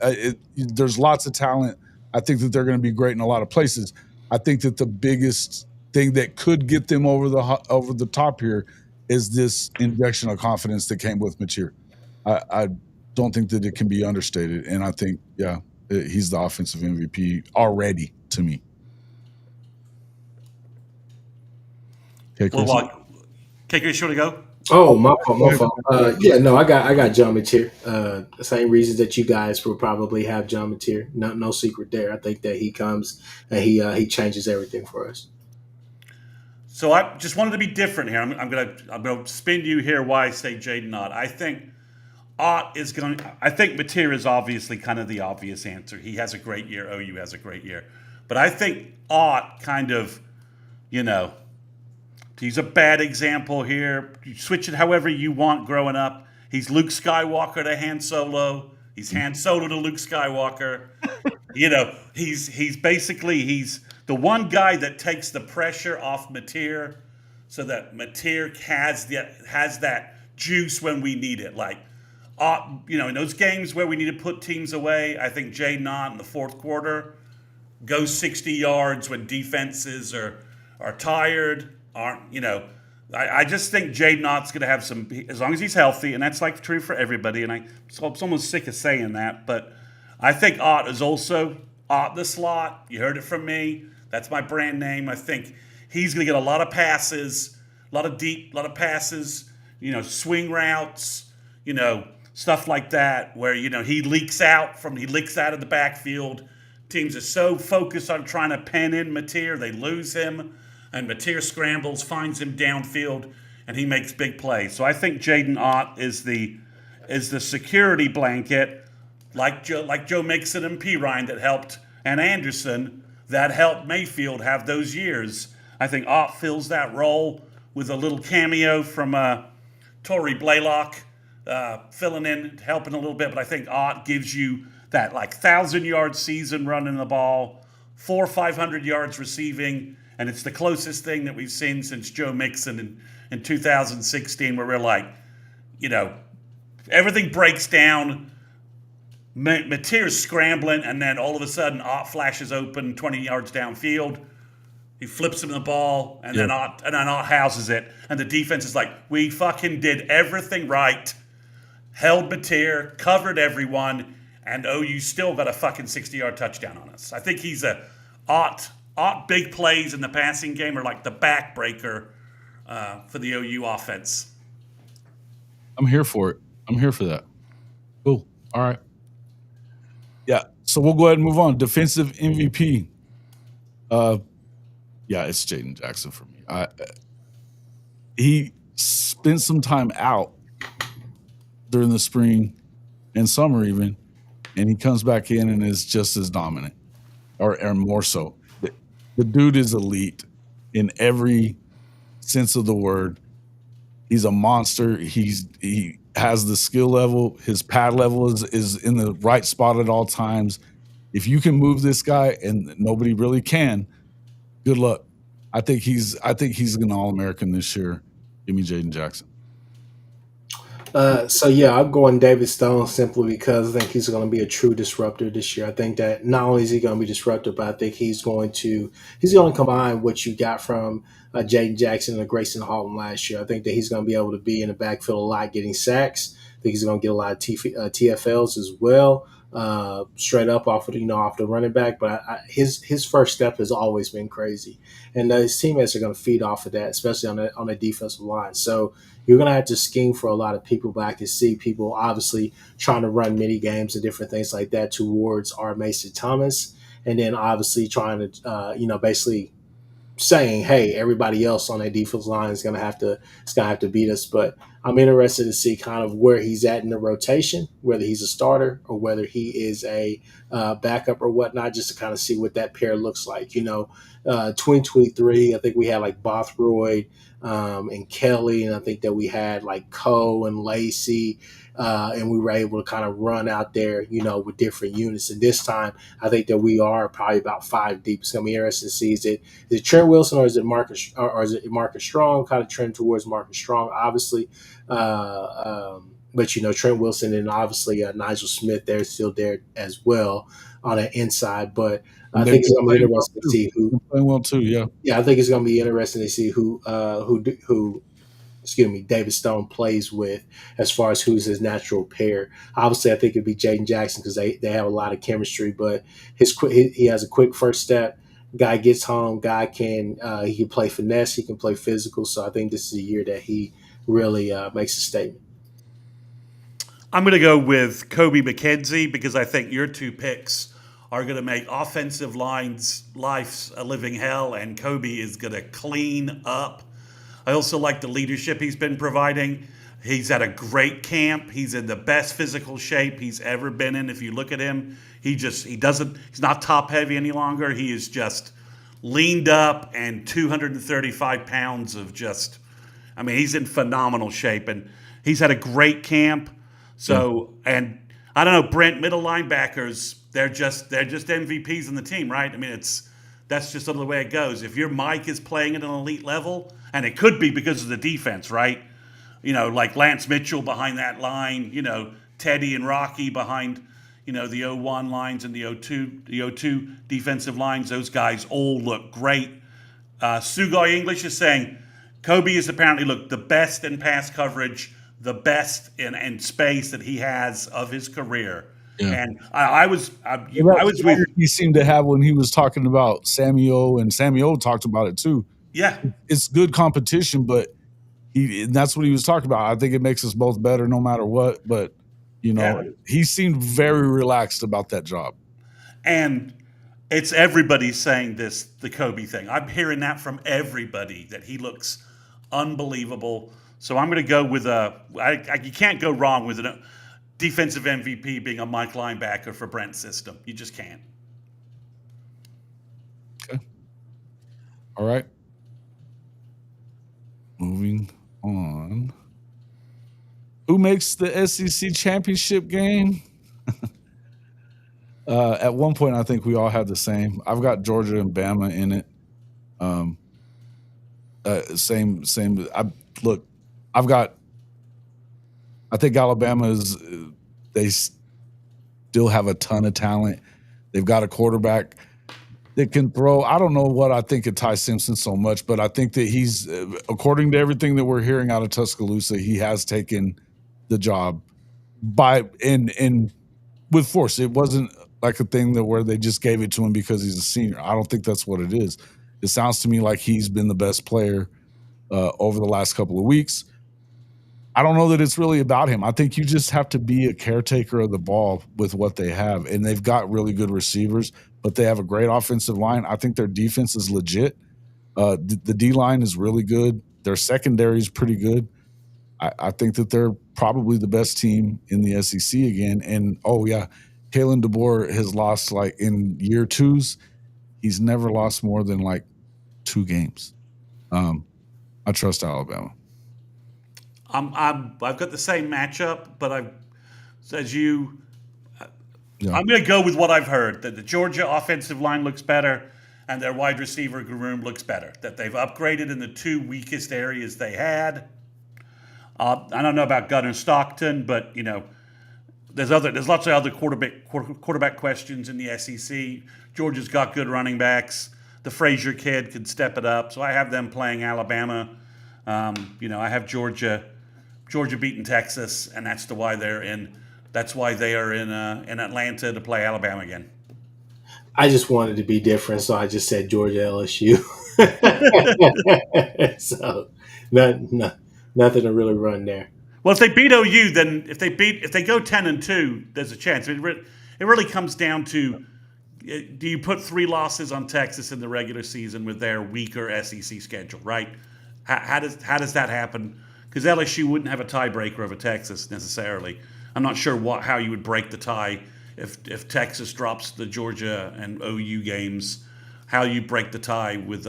There's lots of talent. I think that they're going to be great in a lot of places. I think that the biggest thing that could get them over the top here is this injection of confidence that came with Mateer. I don't think that it can be understated, and I think he's the offensive MVP already to me. Okay, Chris. Kchris, you want to go? Oh, my fault. No, I got John Mateer. The same reasons that you guys will probably have John Mateer. No secret there. I think that he comes and he changes everything for us. So I just wanted to be different here. I'm gonna spin you here why I say Jaden Ott. I think Ott is going. I think Mateer is obviously kind of the obvious answer. He has a great year. OU has a great year, but I think Ott kind of, he's a bad example here. You switch it however you want growing up. He's Luke Skywalker to Han Solo. He's Han Solo to Luke Skywalker. He's basically the one guy that takes the pressure off Mateer so that Mateer has that juice when we need it. Like, in those games where we need to put teams away, I think Jaden Ott in the fourth quarter goes 60 yards when defenses are tired. I just think Jaden Ott's going to have some, as long as he's healthy, and that's like true for everybody. And I'm almost sick of saying that, but I think Ott is also Ott the slot. You heard it from me. That's my brand name. I think he's going to get a lot of passes, a lot of passes, swing routes, stuff like that, where, he leaks out of the backfield. Teams are so focused on trying to pen in Mateer, they lose him. And Mateer scrambles, finds him downfield, and he makes big plays. So I think Jaden Ott is the security blanket, like Joe Mixon and Pirine that helped, and Anderson that helped Mayfield have those years. I think Ott fills that role with a little cameo from Torrey Blaylock filling in, helping a little bit. But I think Ott gives you that 1,000-yard season running the ball, 400 or 500 yards receiving. And it's the closest thing that we've seen since Joe Mixon in 2016, where we're like, everything breaks down. Mateer's scrambling, and then all of a sudden, Ott flashes open 20 yards downfield. He flips him the ball, and then Ott houses it. And the defense is like, we fucking did everything right. Held Mateer, covered everyone, and OU still got a fucking 60-yard touchdown on us. I think he's a Ott big plays in the passing game are like the backbreaker for the OU offense. I'm here for it. I'm here for that. Cool. All right. Yeah. So we'll go ahead and move on. Defensive MVP. It's Jaden Jackson for me. He spent some time out during the spring and summer even, and he comes back in and is just as dominant, or more so. The dude is elite in every sense of the word. He's a monster. He has the skill level. His pad level is in the right spot at all times. If you can move this guy, and nobody really can, good luck. I think he's an All-American this year. Give me Jaden Jackson. I'm going David Stone simply because I think he's going to be a true disruptor this year. I think that not only is he going to be disruptive, but I think he's going to combine what you got from Jaden Jackson and Grayson Halton last year. I think that he's going to be able to be in the backfield a lot, getting sacks. I think he's going to get a lot of TFLs as well, straight up off the running back. But his first step has always been crazy, and his teammates are going to feed off of that, especially on the defensive line. So you're going to have to scheme for a lot of people, but I can see people obviously trying to run mini games and different things like that towards our Mason Thomas, and then obviously trying to, basically saying, hey, everybody else on that defensive line is going to have to beat us. But I'm interested to see kind of where he's at in the rotation, whether he's a starter or whether he is a backup or whatnot, just to kind of see what that pair looks like. 2023, I think we had like Bothroyd and Kelly, and I think that we had like Coe and Lacey, and we were able to kind of run out there, with different units. And this time, I think that we are probably about 5 deep. It's going to be interesting to see is it Trent Wilson or is it Marcus Strong? Kind of trend towards Marcus Strong, obviously. But Trent Wilson and obviously Nigel Smith, they're still there as well on the inside. But I think it's going to be interesting to see who playing well too. Yeah, I think it's going to be interesting to see who David Stone plays with as far as who's his natural pair. Obviously, I think it'd be Jaden Jackson because they have a lot of chemistry. But he has a quick first step. Guy gets home. Guy he can play finesse. He can play physical. So I think this is a year that he really makes a statement. I'm going to go with Kobe McKenzie because I think your 2 picks are going to make offensive lines life's a living hell, and Kobe is going to clean up. I also like the leadership he's been providing. He's at a great camp. He's in the best physical shape he's ever been in. If you look at him, he's not top heavy any longer. He is just leaned up and 235 pounds of he's in phenomenal shape, and he's had a great camp. So, and I don't know, Brent, middle linebackers, they're just MVPs in the team, right? I mean, that's just sort of the way it goes. If your Mike is playing at an elite level, and it could be because of the defense, right? Like Lance Mitchell behind that line, Teddy and Rocky behind, the 01 lines and the 02 defensive lines. Those guys all look great. Sugoi English is saying Kobe is apparently the best in pass coverage, the best in space that he has of his career. Yeah. And I was with. He seemed to have when he was talking about Sammy O, and Sammy O talked about it too. Yeah, it's good competition, but that's what he was talking about. I think it makes us both better no matter what. But he seemed very relaxed about that job. And it's everybody saying the Kobe thing. I'm hearing that from everybody that he looks unbelievable. So I'm going to go with you can't go wrong with a defensive MVP being a Mike linebacker for Brent's system. You just can't. Okay. All right. Moving on. Who makes the SEC championship game? At one point, I think we all had the same. I've got Georgia and Bama in it. Same. I think Alabama they still have a ton of talent. They've got a quarterback that can throw. I don't know what I think of Ty Simpson so much, but I think that he's, according to everything that we're hearing out of Tuscaloosa, he has taken the job and with force. It wasn't like a thing where they just gave it to him because he's a senior. I don't think that's what it is. It sounds to me like he's been the best player over the last couple of weeks. I don't know that it's really about him. I think you just have to be a caretaker of the ball with what they have. And they've got really good receivers, but they have a great offensive line. I think their defense is legit. The D-line is really good. Their secondary is pretty good. I think that they're probably the best team in the SEC again. And, Kalen DeBoer has lost, in year 2s, he's never lost more than, 2 games. I trust Alabama. I've got the same matchup, but I'm going to go with what I've heard, that the Georgia offensive line looks better and their wide receiver room looks better, that they've upgraded in the 2 weakest areas they had. I don't know about Gunnar Stockton, but there's lots of other quarterback questions in the SEC. Georgia's got good running backs. The Frazier kid could step it up, so I have them playing Alabama. I have Georgia beating Texas, and that's why they are in Atlanta to play Alabama again. I just wanted to be different, so I just said Georgia LSU. So nothing to really run there. Well, if they beat OU, then if they go 10-2, there's a chance. It really comes down to, do you put 3 losses on Texas in the regular season with their weaker SEC schedule, right? How does that happen? because LSU wouldn't have a tiebreaker over Texas necessarily. I'm not sure how you would break the tie if Texas drops the Georgia and OU games. How you break the tie with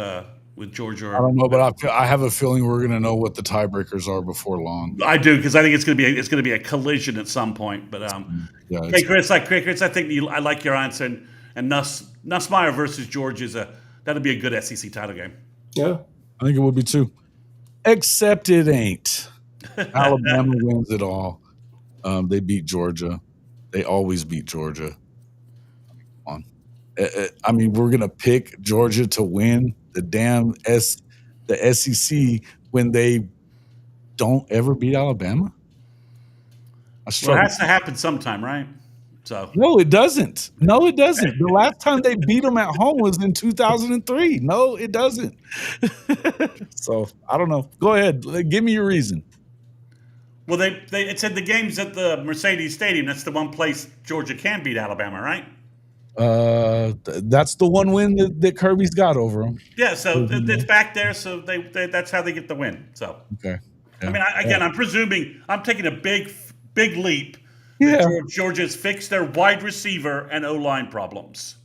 Georgia? I don't know, but I have a feeling we're going to know what the tiebreakers are before long. I do, because I think it's going to be a collision at some point. But hey, Chris, I think I like your answer, and Nussmeier versus Georgia that'll be a good SEC title game. Yeah, I think it would be too. Except it ain't. Alabama wins it all. They beat Georgia. They always beat Georgia. Come on. I mean, we're gonna pick Georgia to win the SEC when they don't ever beat Alabama. Well, it has to happen sometime, right? So no, it doesn't. No, it doesn't. The last time they beat them at home was in 2003. No, it doesn't. So I don't know. Go ahead. Give me your reason. Well, it said the game's at the Mercedes Stadium. That's the one place Georgia can beat Alabama, right? That's the one win that Kirby's got over them. Yeah, so it's back there. So they that's how they get the win. So okay. Yeah. I mean, I'm presuming I'm taking a big leap. Yeah. Georgia's fixed their wide receiver and O-line problems.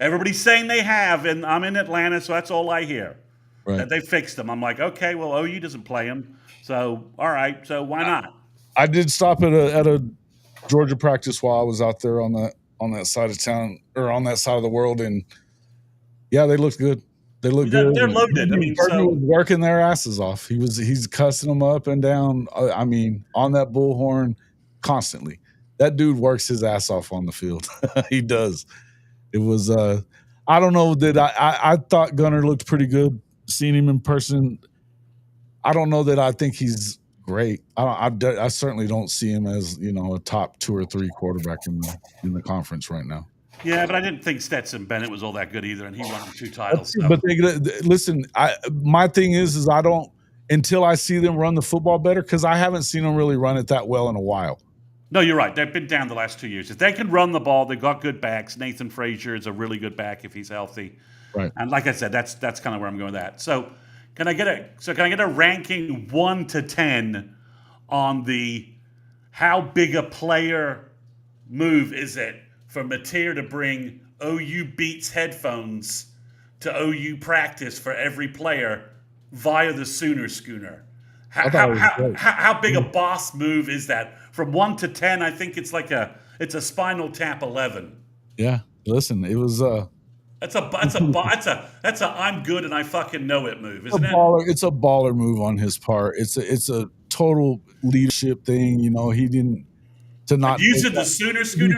Everybody's saying they have, and I'm in Atlanta, so that's all I hear. Right. That they fixed them. I'm like, okay, well, OU doesn't play them, so all right, so why not? I did stop at a Georgia practice while I was out there on that side of town, or on that side of the world, and yeah, they looked good. They look good. They're loaded. I mean, Kirby was working their asses off. He's cussing them up and down. I mean, on that bullhorn constantly. That dude works his ass off on the field. He does. It was I don't know that I thought Gunner looked pretty good. Seeing him in person, I don't know that I think he's great. I certainly don't see him as, a top 2 or 3 quarterback in the conference right now. Yeah, but I didn't think Stetson Bennett was all that good either, and he won 2 titles. So. But listen, my thing is I don't, until I see them run the football better, because I haven't seen them really run it that well in a while. No, you're right. They've been down the last 2 years. If they can run the ball, they've got good backs. Nathan Frazier is a really good back if he's healthy. Right. And like I said, that's kind of where I'm going with that. So can I get a ranking 1 to 10 on the how big a player move is it for Mateer to bring OU Beats headphones to OU practice for every player via the Sooner Schooner? How big a boss move is that? From 1 to 10, I think it's a Spinal Tap 11. Yeah, listen, it was that's a I'm good and I fucking know it move, isn't it? It's a baller move on his part. It's a total leadership thing. He didn't to not using the Sooner Schooner.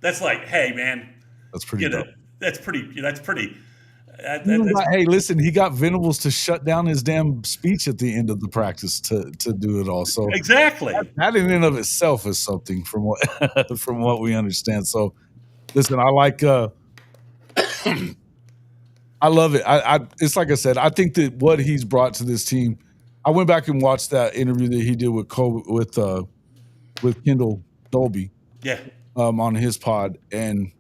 That's like, hey man, that's pretty. That's pretty. Hey, listen, he got Venables to shut down his damn speech at the end of the practice to do it all. So exactly, that in and of itself is something from what we understand. So, listen, I like. I love it. It's like I said. I think that what he's brought to this team. I went back and watched that interview that he did with Kendall Dolby. Yeah. On his pod, and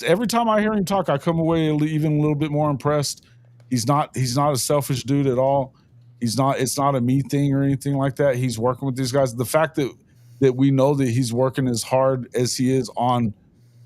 every time I hear him talk, I come away even a little bit more impressed. He's not a selfish dude at all. It's not a me thing or anything like that. He's working with these guys. The fact that we know that he's working as hard as he is on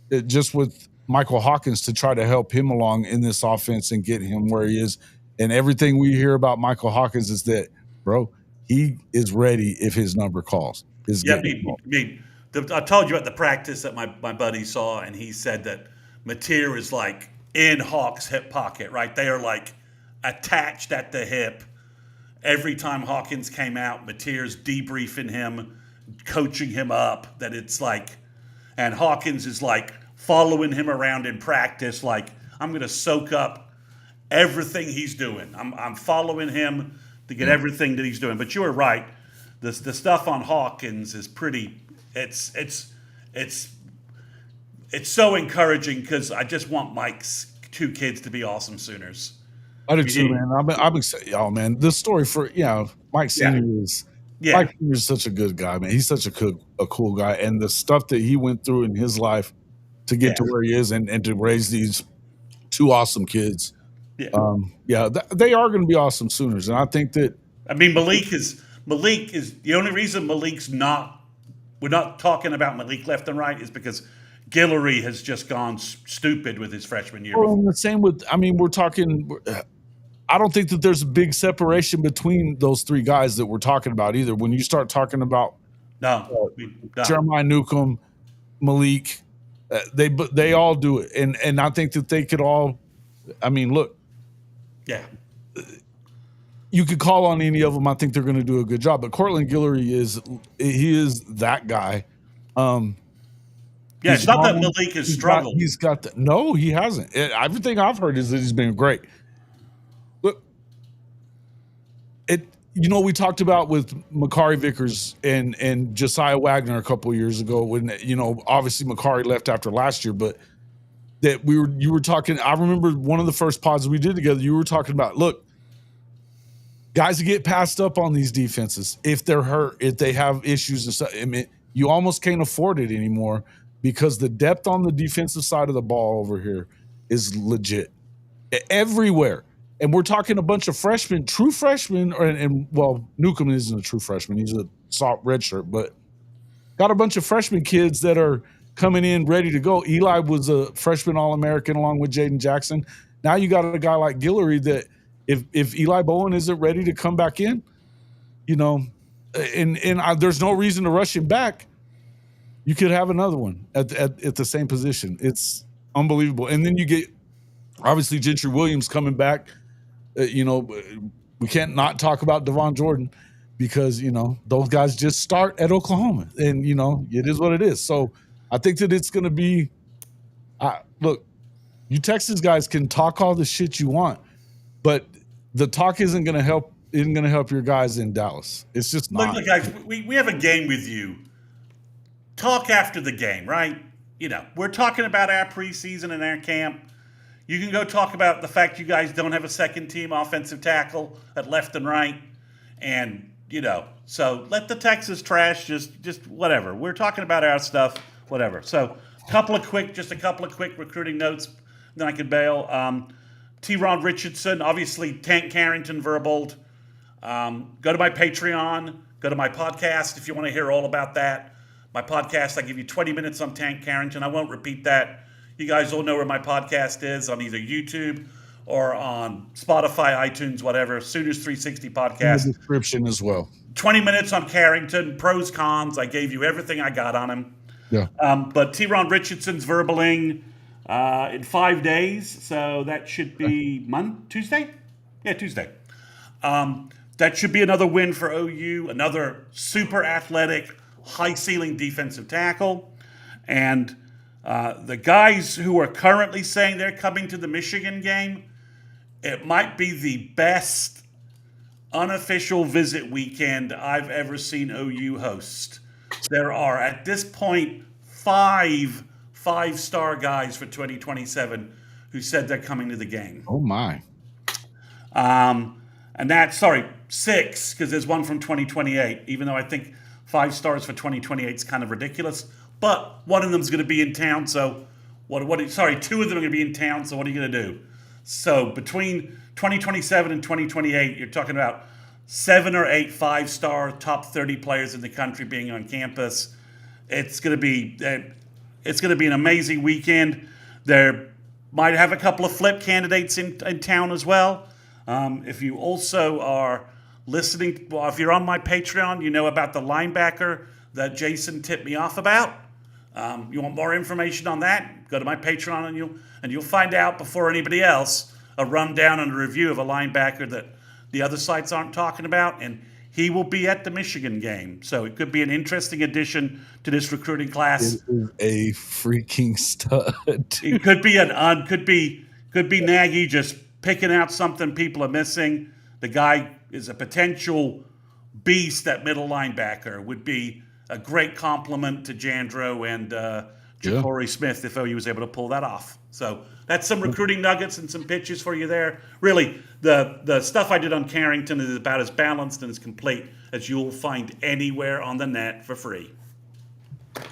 it, just with Michael Hawkins, to try to help him along in this offense and get him where he is. And everything we hear about Michael Hawkins is that, bro, he is ready if his number calls. I told you at the practice that my buddy saw, and he said that Mateer is like in Hawk's hip pocket, right? They are like attached at the hip. Every time Hawkins came out, Mateer's debriefing him, coaching him up, that it's like, and Hawkins is like following him around in practice, like, I'm going to soak up everything he's doing. I'm following him to get everything that he's doing. But you were right. The stuff on Hawkins is pretty. It's so encouraging, because I just want Mike's 2 kids to be awesome Sooners. I do too, man. I'm excited. Oh man, the story for Mike Senior is. Yeah. Mike Senior is such a good guy, man. He's such a cool guy, and the stuff that he went through in his life to get to where he is, and to raise these 2 awesome kids. Yeah, they are going to be awesome Sooners, and I think that I mean, Malik is the only reason we're not talking about Malik left and right is because Guillory has just gone stupid with his freshman year. Well, and the same with, I mean, we're talking, I don't think that there's a big separation between those three guys that we're talking about either. When you start talking about No. Jeremiah Newcomb, Malik, they all do it. And I think that they could all, I mean, look, Yeah. you could call on any of them. I think they're going to do a good job. But Cortland Guillory is that guy. Yeah, it's not that Malik has struggled. He's got the, no, he hasn't. Everything I've heard is that he's been great. Look, we talked about with Makari Vickers and Josiah Wagner a couple of years ago when, obviously Makari left after last year, but that you were talking, I remember one of the first pods we did together, you were talking about, look, guys that get passed up on these defenses, if they're hurt, if they have issues and stuff, I mean, you almost can't afford it anymore because the depth on the defensive side of the ball over here is legit everywhere. And we're talking a bunch of freshmen, true freshmen, and Newcomb isn't a true freshman. He's a soft redshirt, but got a bunch of freshman kids that are coming in ready to go. Eli was a freshman All-American along with Jaden Jackson. Now you got a guy like Guillory that if Eli Bowen isn't ready to come back in, there's no reason to rush him back, you could have another one at the same position. It's unbelievable. And then you get, obviously, Gentry Williams coming back. We can't not talk about Devon Jordan because, those guys just start at Oklahoma. And, it is what it is. So I think that it's going to be look, you Texas guys can talk all the shit you want, but the talk isn't going to help your guys in Dallas. It's just not. Look, guys, we have a game with you. Talk after the game, right? We're talking about our preseason and our camp. You can go talk about the fact you guys don't have a second team offensive tackle at left and right. And, so let the Texas trash just whatever. We're talking about our stuff, whatever. So a couple of quick recruiting notes, then I could bail. T-Ron Richardson, obviously Tank Carrington verbaled. Go to my Patreon, go to my podcast if you want to hear all about that. My podcast, I give you 20 minutes on Tank Carrington. I won't repeat that. You guys all know where my podcast is on either YouTube or on Spotify, iTunes, whatever. Sooners 360 podcast. In the description as well. 20 minutes on Carrington, pros, cons. I gave you everything I got on him. Yeah. But T-Ron Richardson's verbaling in 5 days, so that should be Tuesday? Yeah, Tuesday. That should be another win for OU, another super athletic, high-ceiling defensive tackle. And the guys who are currently saying they're coming to the Michigan game, it might be the best unofficial visit weekend I've ever seen OU host. There are, at this point, 5 five-star guys for 2027 who said they're coming to the game. Oh, my. And that's, 6, because there's one from 2028, even though I think 5 stars for 2028 is kind of ridiculous. But one of them is going to be in town, so two of them are going to be in town, so what are you going to do? So between 2027 and 2028, you're talking about 7 or 8 5-star top 30 players in the country being on campus. It's going to be an amazing weekend. There might have a couple of flip candidates in town as well. If you also are listening, if you're on my Patreon, you know about the linebacker that Jason tipped me off about. You want more information on that? Go to my Patreon and you'll find out before anybody else a rundown and a review of a linebacker that the other sites aren't talking about, and he will be at the Michigan game. So it could be an interesting addition to this recruiting class. It is a freaking stud. It could be Nagy just picking out something people are missing. The guy is a potential beast at middle linebacker. Would be a great compliment to Jandro and Ja'Cory Smith if OU was able to pull that off. So that's some recruiting nuggets and some pitches for you there. Really, the stuff I did on Carrington is about as balanced and as complete as you'll find anywhere on the net for free.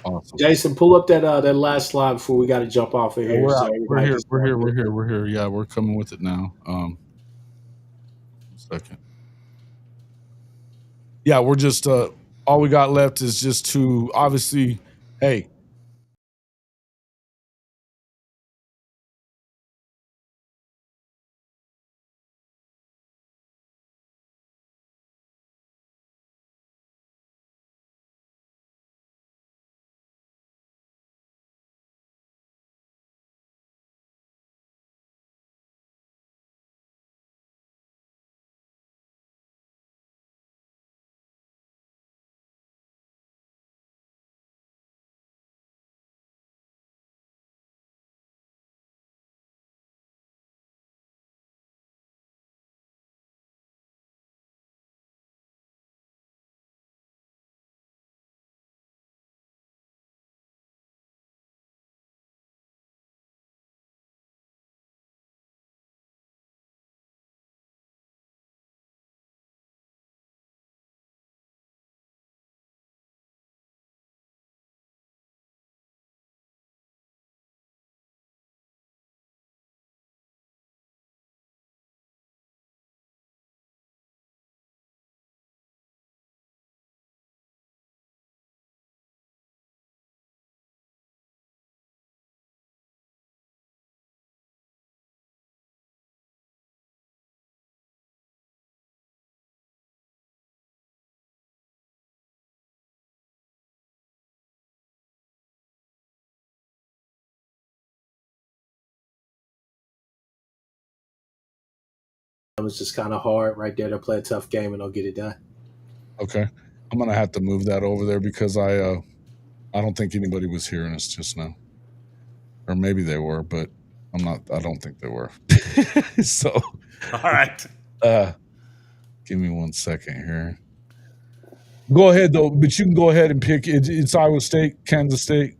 Awesome. Jason, pull up that last slide before we got to jump off of here. We're here. Yeah, we're coming with it now. Second. yeah, we're just all we got left is just to obviously, hey, It was just kind of hard right there to play a tough game and don't get it done. okay, I'm gonna have to move that over there because I don't think anybody was hearing us just now, or maybe they were, but I'm not. I don't think they were. So, All right. give me 1 second here. Go ahead though, but you can go ahead and pick. It's Iowa State, Kansas State.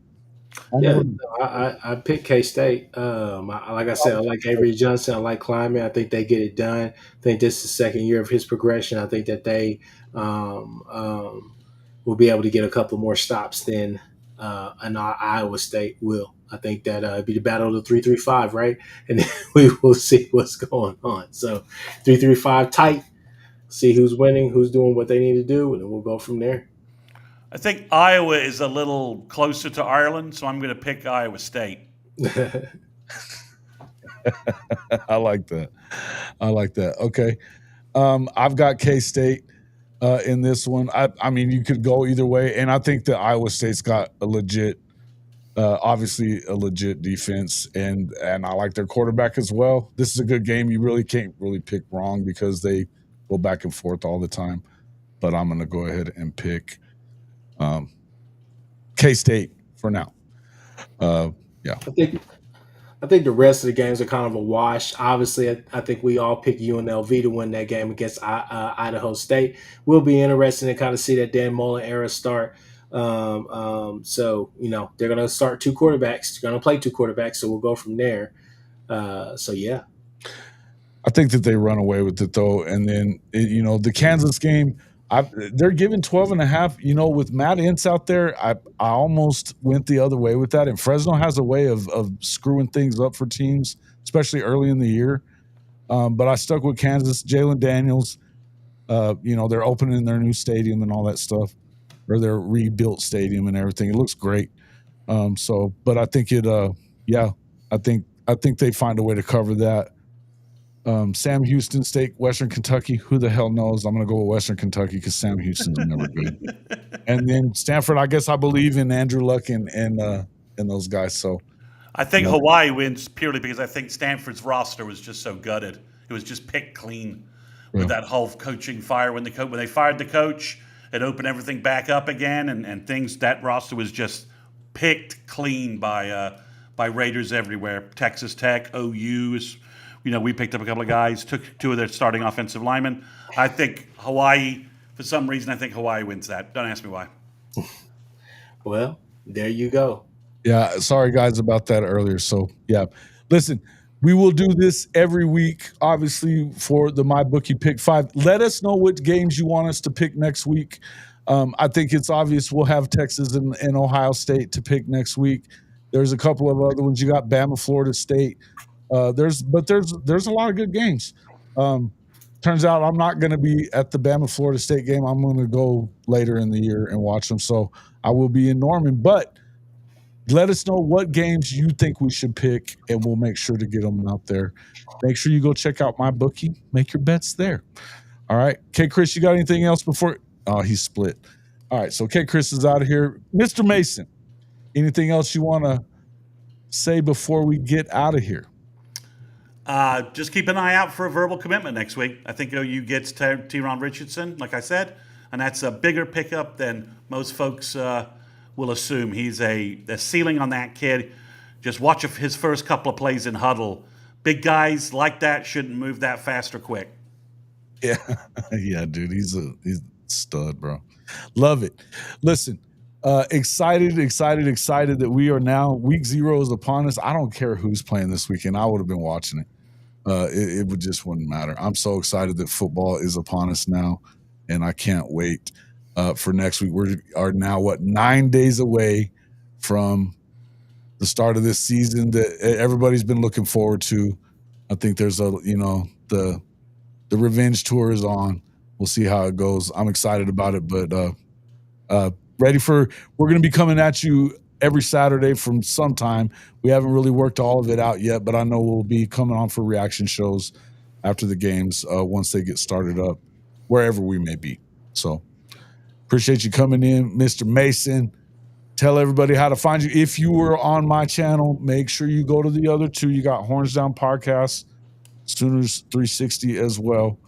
Yeah, I picked K State. Like I said, I like Avery Johnson. I like Kleiman. I think they get it done. I think this is the second year of his progression. I think that they will be able to get a couple more stops than an Iowa State will. I think that it'd be the battle of the 3-3-5, right? And then we will see what's going on. So 3-3-5 tight. See who's winning, who's doing what they need to do, and then we'll go from there. I think Iowa is a little closer to Ireland, so I'm going to pick Iowa State. I like that. I like that. Okay. I've got K State in this one. I mean, you could go either way, and I think that Iowa State's got a legit, obviously a legit defense, and I like their quarterback as well. This is a good game. You really can't really pick wrong because they go back and forth all the time. But I'm going to go ahead and pick K State for now. Yeah. I think the rest of the games are kind of a wash. Obviously, I think we all picked UNLV to win that game against Idaho State. Will be interesting to kind of see that Dan Mullen era start. So, they're going to start two quarterbacks. They're going to play two quarterbacks, so we'll go from there. So, yeah. I think that they run away with it, though. And then, the Kansas game, they're giving 12.5. With Matt Ince out there, I almost went the other way with that. And Fresno has a way of screwing things up for teams, especially early in the year. But I stuck with Kansas. Jalen Daniels, they're opening their new stadium and all that stuff, or their rebuilt stadium and everything. It looks great. But I think I think they find a way to cover that. Sam Houston State, Western Kentucky. Who the hell knows? I'm going to go with Western Kentucky because Sam Houston's never good. And then Stanford, I guess I believe in Andrew Luck and those guys. So I think Hawaii wins purely because I think Stanford's roster was just so gutted. It was just picked clean with that whole coaching fire. When they fired the coach, it opened everything back up again, and things. That roster was just picked clean by Raiders everywhere. Texas Tech, OU is. We picked up a couple of guys, took two of their starting offensive linemen. I think Hawaii, for some reason, Hawaii wins that. Don't ask me why. Well, there you go. Yeah, sorry guys about that earlier. So yeah, listen, we will do this every week, obviously for the MyBookie Pick 5. Let us know what games you want us to pick next week. I think it's obvious we'll have Texas and Ohio State to pick next week. There's a couple of other ones. You got Bama, Florida State. There's a lot of good games. turns out I'm not going to be at the Bama-Florida State game. I'm going to go later in the year and watch them. So I will be in Norman. But let us know what games you think we should pick, and we'll make sure to get them out there. Make sure you go check out my bookie. Make your bets there. All right. Kchris, you got anything else before? Oh, he's split. All right. So Kchris is out of here. Mr. Mason, anything else you want to say before we get out of here? Just keep an eye out for a verbal commitment next week. I think OU gets Teron Richardson, like I said, and that's a bigger pickup than most folks will assume. He's the ceiling on that kid. Just watch his first couple of plays in huddle. Big guys like that shouldn't move that fast or quick. Yeah, yeah, dude, he's a stud, bro. Love it. Listen, excited that we are now week 0 is upon us. I don't care who's playing this weekend. I would have been watching it. It would just wouldn't matter. I'm so excited that football is upon us now, and I can't wait for next week. We are now 9 days away from the start of this season that everybody's been looking forward to. I think there's the revenge tour is on. We'll see how it goes. I'm excited about it, but we're going to be coming at you every Saturday from sometime. We haven't really worked all of it out yet, but I know we'll be coming on for reaction shows after the games once they get started up, wherever we may be. So appreciate you coming in, Mr. Mason. Tell everybody how to find you. If you were on my channel, make sure you go to the other two. You got Horns Down Podcast, Sooners 360 as well.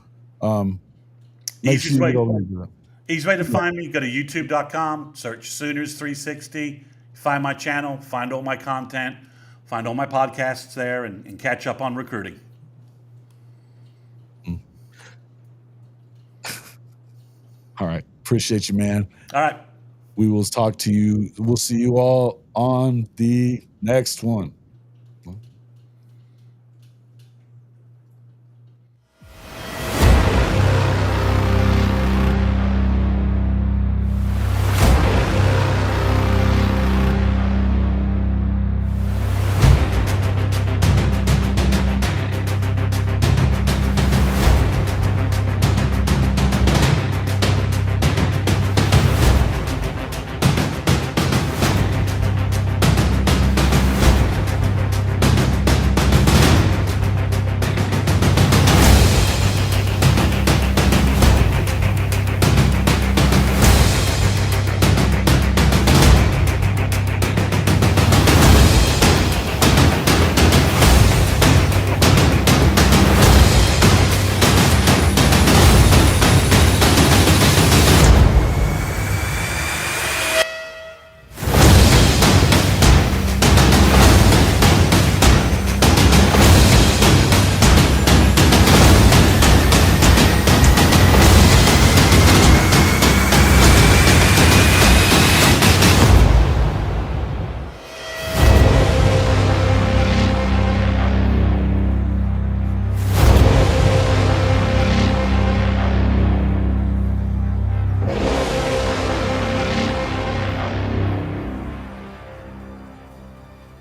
Easy way to find me, go to youtube.com, search Sooners 360, find my channel, find all my content, find all my podcasts there, and catch up on recruiting. All right. Appreciate you, man. All right. We will talk to you. We'll see you all on the next one.